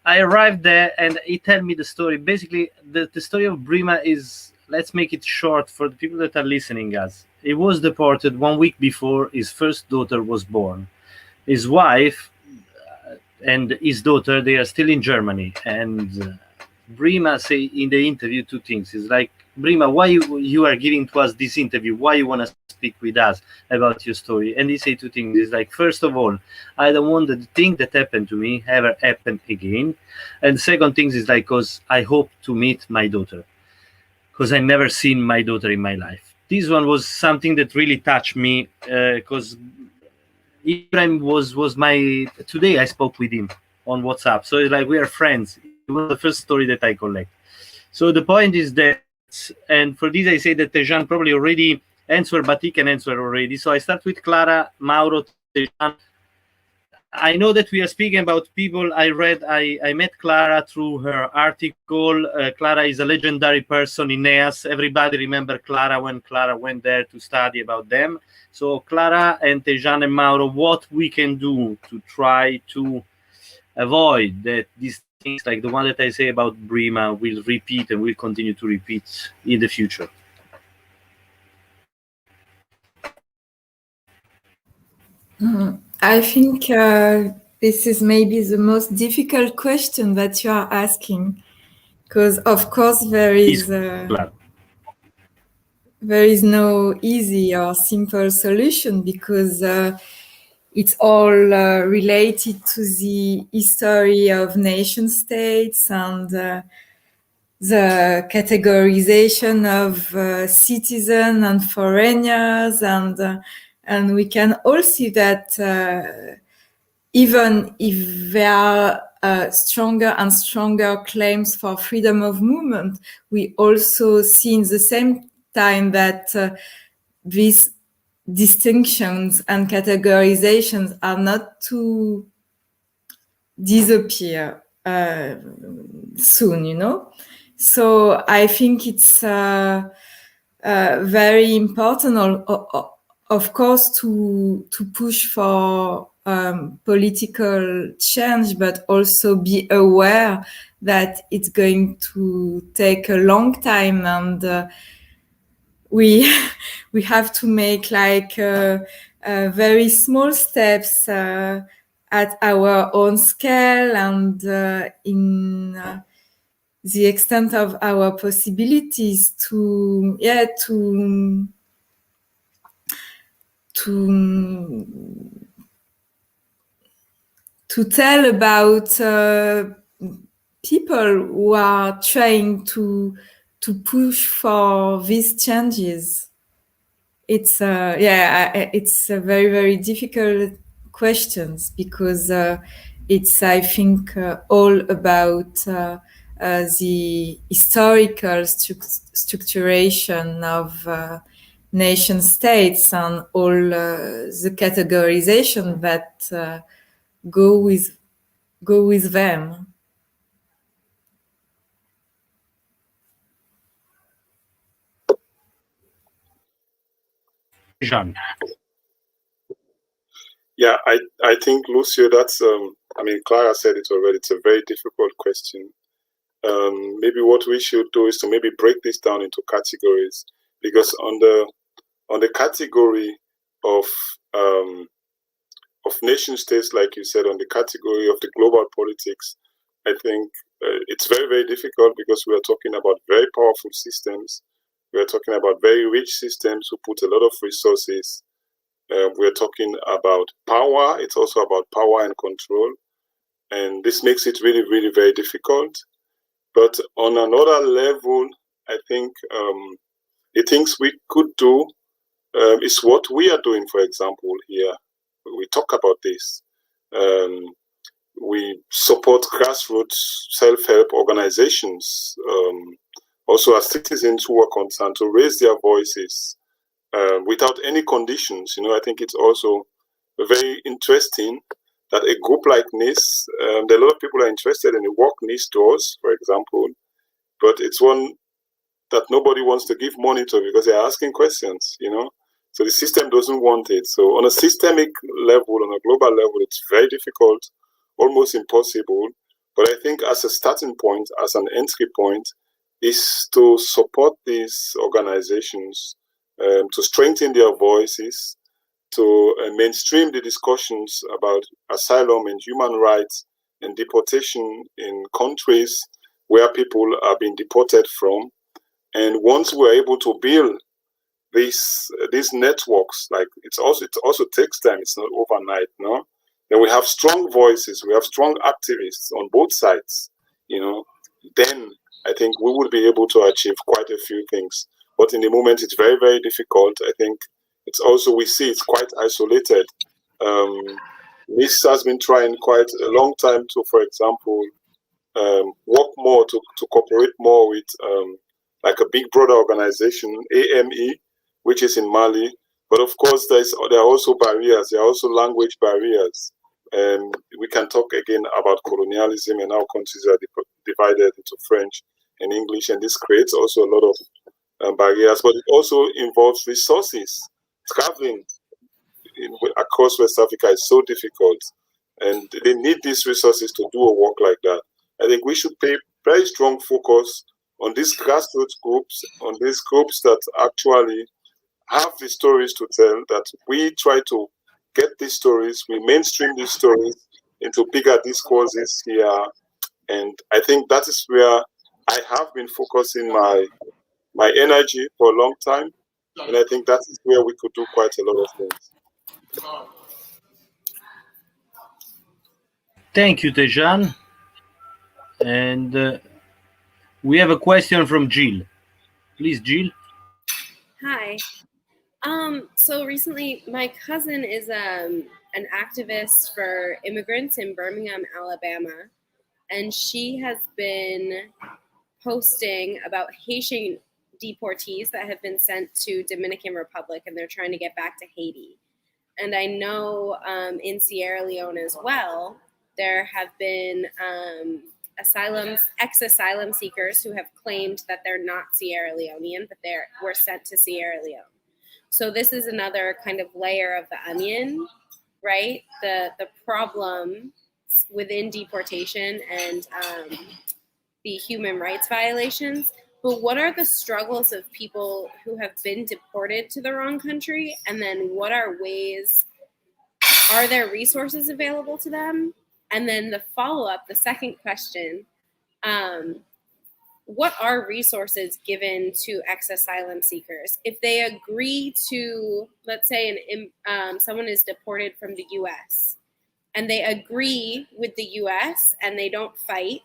I arrived there and he told me the story. Basically, the story of 𝗵𝗼 is, let's make it short for the people that are listening us. He was deported 1 week before his first daughter was born. His wife and his daughter, they are still in Germany. And 𝗵𝗼 say in the interview two things. It's like, 𝗵𝗼, why you are giving to us this interview? Why you want to speak with us about your story? And he say two things. It's like, first of all, I don't want the thing that happened to me ever happen again. And second thing is like, because I hope to meet my daughter, because I never seen my daughter in my life. This one was something that really touched me, because Ibrahim was my, today I spoke with him on WhatsApp. So it's like, we are friends. It was the first story that I collect. So the point is that, and for this I say that Tejan probably already answered, but he can answer already. So I start with Clara, Mauro, Tejan. I know that we are speaking about people I read. I met Clara through her article. Clara is a legendary person in NEAS. Everybody remember Clara when Clara went there to study about them. So Clara and Tejan and Mauro, what we can do to try to avoid that these things like the one that I say about 𝗵𝗼 will repeat and will continue to repeat in the future. I think this is maybe the most difficult question that you are asking, because of course there is no easy or simple solution, because it's all related to the history of nation states and the categorization of citizens and foreigners, and we can all see that even if there are stronger and stronger claims for freedom of movement, we also see in the same time that these distinctions and categorizations are not to disappear soon, you know? So I think it's very important, of course, to push for political change, but also be aware that it's going to take a long time, and we have to make like very small steps at our own scale and in the extent of our possibilities to tell about people who are trying to push for these changes. It's it's a very, very difficult questions, because it's, I think, all about the historical structuration of nation states and all the categorization that go with them. Jean. Yeah, I think, Lucio, that's, I mean, Clara said it already, it's a very difficult question. Maybe what we should do is to maybe break this down into categories, because on the category of nation states, like you said, on the category of the global politics, I think it's very, very difficult, because we are talking about very powerful systems. We are talking about very rich systems who put a lot of resources. We're talking about power. It's also about power and control. And this makes it really, really very difficult. But on another level, I think the things we could do is what we are doing, for example, here. We talk about this. We support grassroots self-help organizations, also as citizens who are concerned, to raise their voices without any conditions. You know, I think it's also very interesting that a group like NEAS, there are a lot of people are interested in the work NEAS does, for example, but it's one that nobody wants to give money to because they're asking questions, you know. So the system doesn't want it. So on a systemic level, on a global level, it's very difficult, almost impossible. But I think as a starting point, as an entry point, is to support these organizations, to strengthen their voices, to mainstream the discussions about asylum and human rights and deportation in countries where people are being deported from. And once we're able to build these networks, like it also takes time, it's not overnight, no? Then we have strong voices, we have strong activists on both sides, you know, then I think we will be able to achieve quite a few things. But in the moment, it's very, very difficult. I think it's also, we see it's quite isolated. NEAS has been trying quite a long time to, for example, work more, to cooperate more with like a big brother organization, AME, which is in Mali. But of course, there are also barriers. There are also language barriers. We can talk again about colonialism and how countries are divided into French and English, and this creates also a lot of barriers. But it also involves resources. Traveling across West Africa is so difficult, and they need these resources to do a work like that. I think we should pay very strong focus on these grassroots groups, on these groups that actually have the stories to tell, that we try to get these stories, we mainstream these stories into bigger discourses here. And I think that is where I have been focusing my energy for a long time. And I think that is where we could do quite a lot of things. Thank you, Tejan. And we have a question from Jill. Please, Jill. Hi. So recently, my cousin is an activist for immigrants in Birmingham, Alabama, and she has been posting about Haitian deportees that have been sent to Dominican Republic, and they're trying to get back to Haiti. And I know in Sierra Leone as well, there have been ex-asylum seekers who have claimed that they're not Sierra Leonean, but were sent to Sierra Leone. So this is another kind of layer of the onion, right? The problem within deportation and the human rights violations. But what are the struggles of people who have been deported to the wrong country? And then what are there resources available to them? And then the follow-up, the second question, what are resources given to ex-asylum seekers? If they agree to, let's say someone is deported from the US and they agree with the US and they don't fight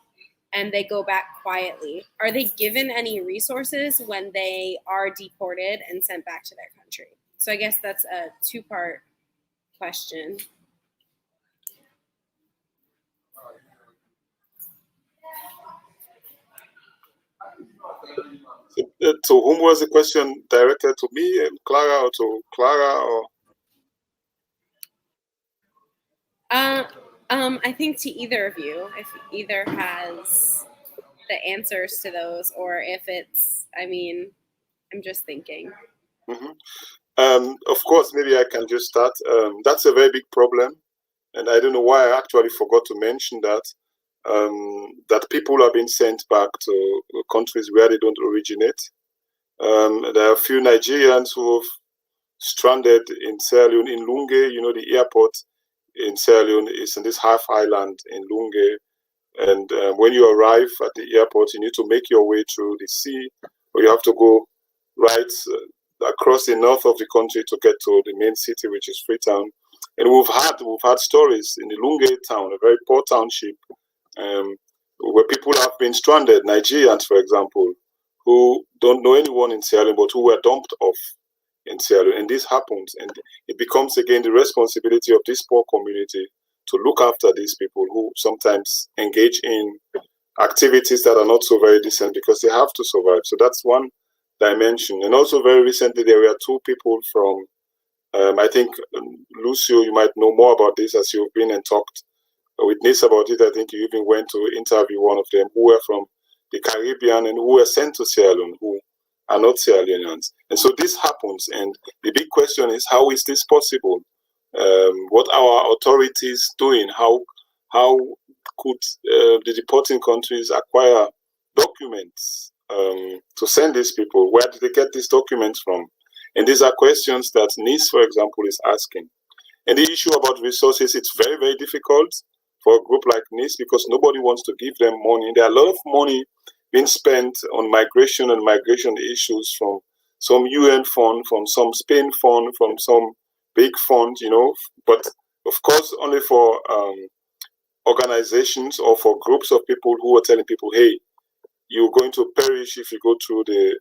and they go back quietly, are they given any resources when they are deported and sent back to their country? So I guess that's a two-part question. To whom was the question directed? To me, Clara, or to Clara, or? I think to either of you, if either has the answers to those, or if it's, I'm just thinking. Mm-hmm. Of course, maybe I can just start. That's a very big problem, and I don't know why I actually forgot to mention that. That people are being sent back to countries where they don't originate. There are a few Nigerians who have stranded in Sierra Leone, in Lunge. You know, the airport in Sierra Leone is in this half island in Lunge. And when you arrive at the airport, you need to make your way through the sea, or you have to go right across the north of the country to get to the main city, which is Freetown. And we've had stories in the Lunge town, a very poor township, where people have been stranded, Nigerians, for example, who don't know anyone in Sierra Leone, but who were dumped off in Sierra Leone. And this happens, and it becomes again the responsibility of this poor community to look after these people who sometimes engage in activities that are not so very decent because they have to survive. So that's one dimension. And also very recently, there were two people from, I think, Lucio, you might know more about this as you've been and talked with NEAS about it. I think you even went to interview one of them who were from the Caribbean and who were sent to Sierra Leone, who are not Sierra Leoneans. And so this happens, and the big question is, how is this possible? What are our authorities doing? How could the deporting countries acquire documents to send these people? Where did they get these documents from? And these are questions that NEAS, for example, is asking. And the issue about resources, it's very, very difficult for a group like NEAS because nobody wants to give them money. There are a lot of money being spent on migration and migration issues from some UN fund, from some Spain fund, from some big fund, you know, but of course only for organizations or for groups of people who are telling people, hey, you're going to perish if you go through the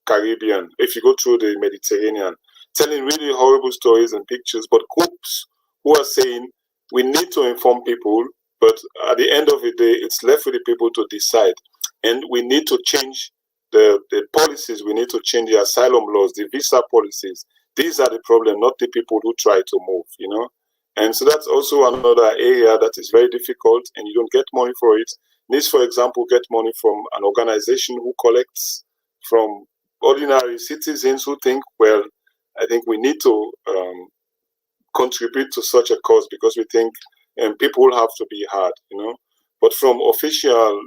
Caribbean, if you go through the Mediterranean, telling really horrible stories and pictures, but groups who are saying we need to inform people, but at the end of the day, it's left for the people to decide. And we need to change the policies, we need to change the asylum laws, the visa policies. These are the problem, not the people who try to move, you know. And so that's also another area that is very difficult, and you don't get money for it. NEAS, for example, get money from an organization who collects from ordinary citizens who think, well, I think we need to contribute to such a cause because we think people have to be heard, you know. But from official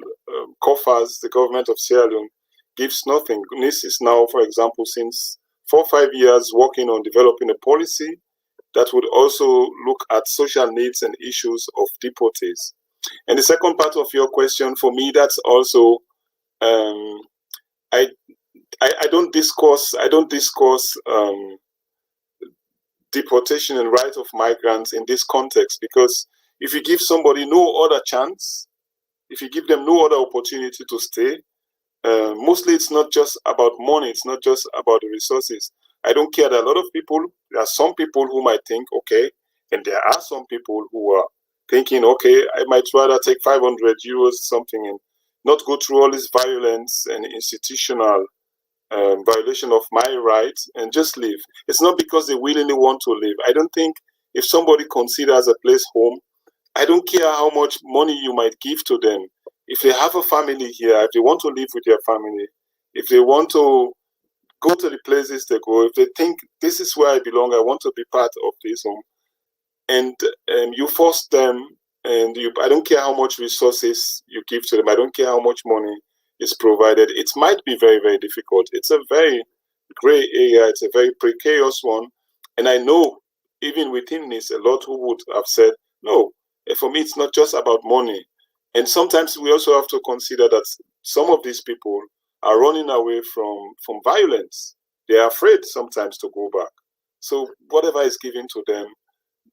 coffers, the government of Sierra Leone gives nothing. NEAS is now, for example, since 4 or 5 years working on developing a policy that would also look at social needs and issues of deportees. And the second part of your question, for me, that's also I don't discuss deportation and rights of migrants in this context, because if you give somebody no other chance, if you give them no other opportunity to stay, mostly it's not just about money, it's not just about the resources. I don't care that a lot of people, there are some people who might think, okay, and there are some people who are thinking, okay, I might rather take 500 euros something and not go through all this violence and institutional violation of my rights and just leave. It's not because they willingly want to live. I don't think if somebody considers a place home, I don't care how much money you might give to them. If they have a family here, if they want to live with their family, if they want to go to the places they go, if they think this is where I belong, I want to be part of this home, and you force them, and I don't care how much resources you give to them, I don't care how much money is provided, it might be very, very difficult. It's a very gray area, it's a very precarious one, and I know even within this, a lot who would have said, no, for me it's not just about money. And sometimes we also have to consider that some of these people are running away from violence. They are afraid sometimes to go back. So whatever is given to them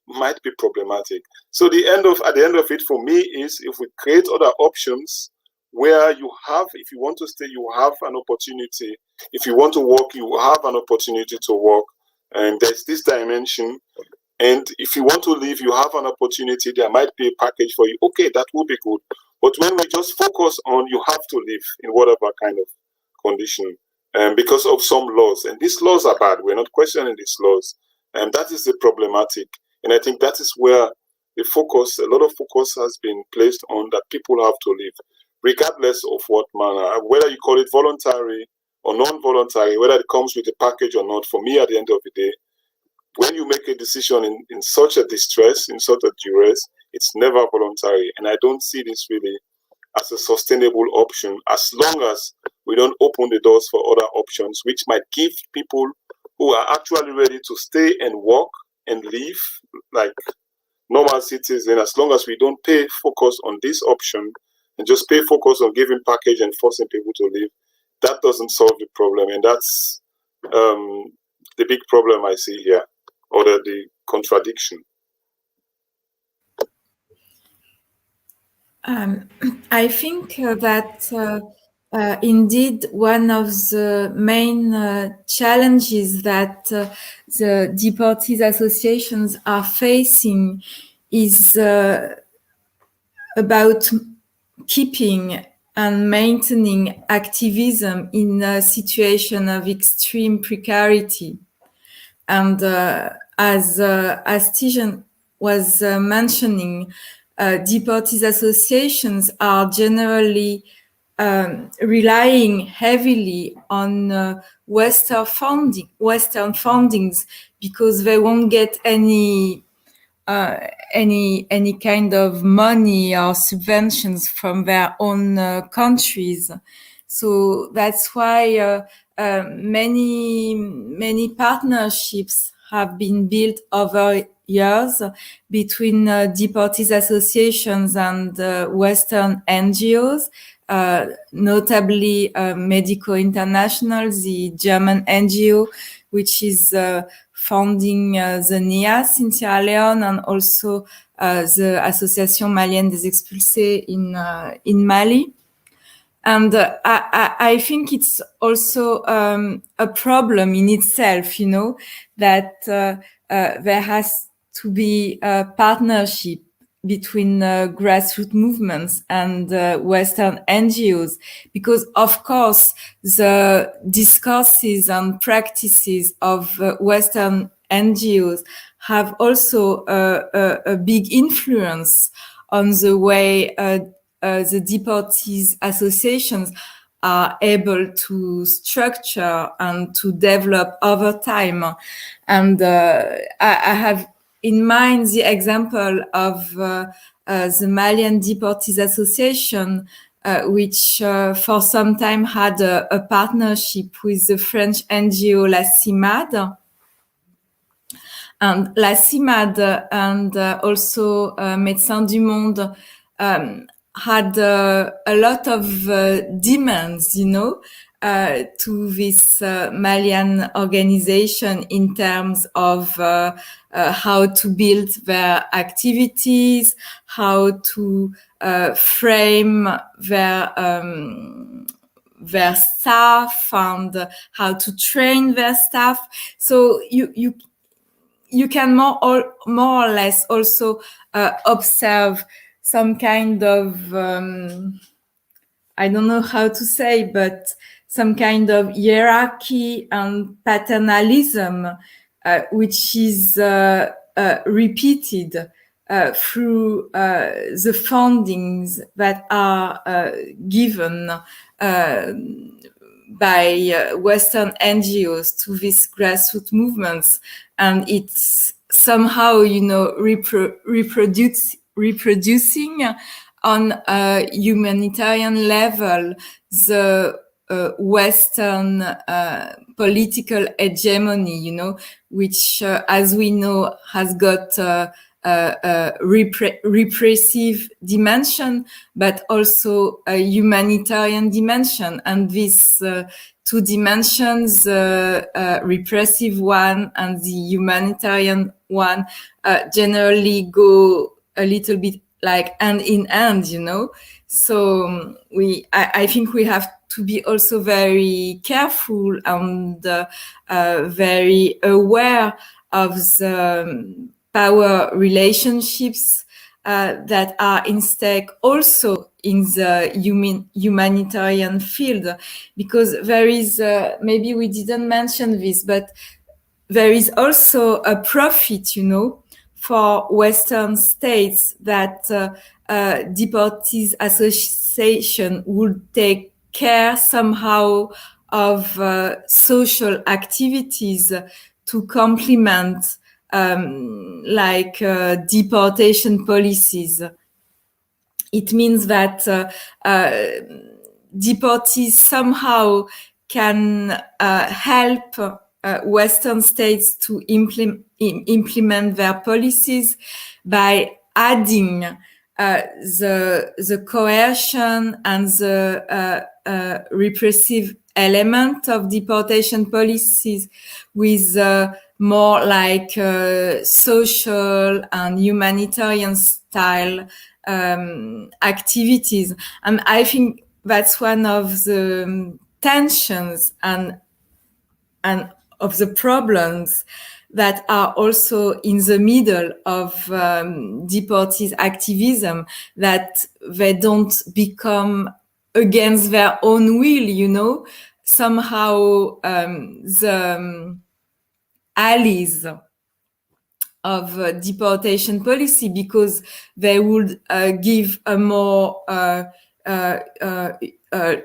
might be problematic. So at the end of it for me is, if we create other options where you have, if you want to stay, you have an opportunity. If you want to work, you have an opportunity to work. And there's this dimension. And if you want to leave, you have an opportunity. There might be a package for you. Okay, that will be good. But when we just focus on you have to live in whatever kind of condition, because of some laws, and these laws are bad, we're not questioning these laws, and that is the problematic. And I think that is where the focus, a lot of focus has been placed on that people have to live, regardless of what manner, whether you call it voluntary or non-voluntary, whether it comes with a package or not. For me, at the end of the day, when you make a decision in such a distress, in such a duress, it's never voluntary. And I don't see this really as a sustainable option, as long as we don't open the doors for other options, which might give people who are actually ready to stay and work and live like normal citizens, as long as we don't pay focus on this option and just pay focus on giving package and forcing people to live, that doesn't solve the problem. And that's the big problem I see here, or the contradiction. I think that indeed one of the main challenges that the deportees associations are facing is about keeping and maintaining activism in a situation of extreme precarity. And as Tejan was mentioning, deportees associations are generally relying heavily on Western fundings, because they won't get any kind of money or subventions from their own countries. So that's why many partnerships have been built over years between deportees associations and Western NGOs, notably Medico International, the German NGO, which is funding the NEAS in Sierra Leone, and also the Association Malienne des Expulsés in Mali. And I think it's also a problem in itself, you know, that there has to be a partnership between grassroots movements and Western NGOs, because of course the discourses and practices of Western NGOs have also a big influence on the way the deportees associations are able to structure and to develop over time. And I have in mind the example of the Malian Deportees Association, which for some time had a partnership with the French NGO 𝗪𝗵𝗪. And 𝗪𝗵𝗪 and also Médecins du Monde had a lot of demands, you know, to this Malian organization in terms of how to build their activities, how to frame their staff, and how to train their staff. So you can more or less also observe some kind of I don't know how to say, but some kind of hierarchy and paternalism, which is repeated through the fundings that are given by Western NGOs to these grassroots movements. And it's somehow, you know, reproducing on a humanitarian level the Western political hegemony, you know, which, as we know, has got a repressive dimension, but also a humanitarian dimension. And these two dimensions, the repressive one and the humanitarian one, generally go a little bit like hand in hand, you know. So I think we have to be also very careful and very aware of the power relationships that are in stake also in the humanitarian field, because there is, maybe we didn't mention this, but there is also a profit, you know, for Western states that deportees association would take care somehow of social activities to complement like deportation policies. It means that deportees somehow can help Western states to implement their policies by adding the coercion and the repressive element of deportation policies with more like social and humanitarian style activities. And I think that's one of the tensions and of the problems that are also in the middle of deportees activism, that they don't become against their own will, you know. Somehow the allies of deportation policy, because they would give a more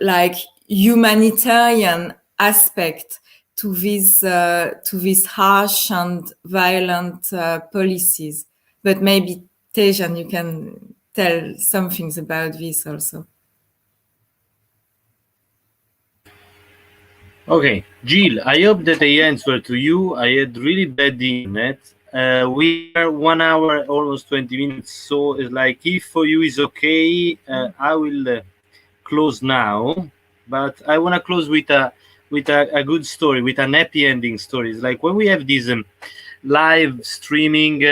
like humanitarian aspect to these harsh and violent policies. But maybe Tejan, you can tell some things about this also. Okay, Jill, I hope that I answered to you. I had really bad internet. We are 1 hour, almost 20 minutes. So it's like, if for you is okay, I will close now. But I want to close with a good story, with an happy ending story. It's like when we have this live streaming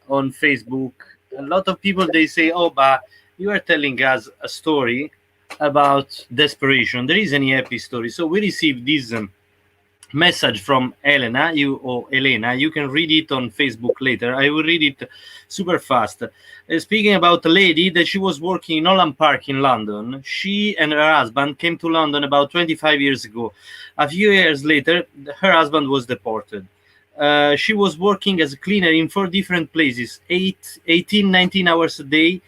on Facebook, a lot of people, they say, oh, but you are telling us a story about desperation. There is any happy story. So we received this message from Elena. Elena, you can read it on Facebook later. I will read it super fast. Speaking about a lady that she was working in Holland Park in London. She and her husband came to London about 25 years ago. A few years later, her husband was deported. She was working as a cleaner in 4 different places, 18, 19 hours a day,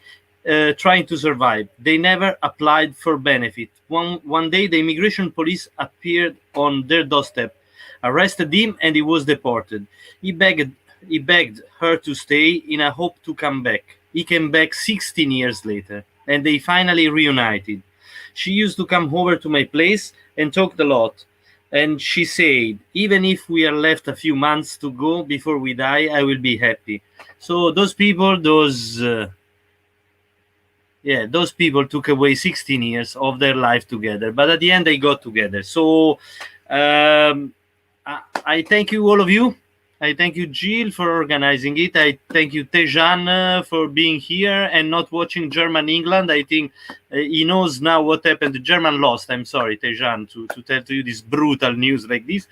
trying to survive. They never applied for benefit. One day, the immigration police appeared on their doorstep, arrested him, and he was deported. He begged her to stay in a hope to come back. He came back 16 years later, and they finally reunited. She used to come over to my place and talked a lot. And she said, even if we are left a few months to go before we die, I will be happy. So those people, those people took away 16 years of their life together, but at the end they got together. So I thank you, all of you. I thank you, Jill, for organizing it. I thank you, Tejan, for being here and not watching German-England. I think he knows now what happened. The German lost. I'm sorry, Tejan, to tell to you this brutal news like this.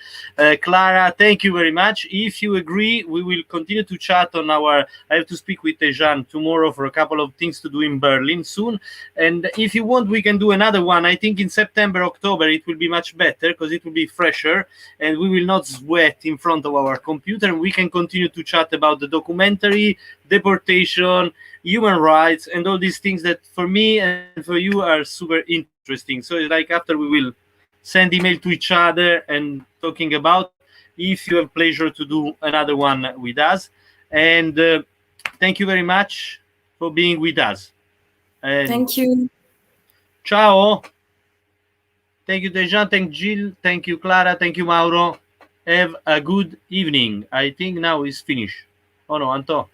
Clara, thank you very much. If you agree, we will continue to chat on our... I have to speak with Tejan tomorrow for a couple of things to do in Berlin soon. And if you want, we can do another one. I think in September, October, it will be much better because it will be fresher and we will not sweat in front of our computer. And we can continue to chat about the documentary, deportation, human rights, and all these things that for me and for you are super interesting. So it's like after we will send email to each other and talking about, if you have pleasure to do another one with us. And thank you very much for being with us. And thank you. Ciao. Thank you, Tejan. Thank Jill. Thank you, Clara. Thank you, Mauro. Have a good evening. I think now is finished. Oh no, Anto.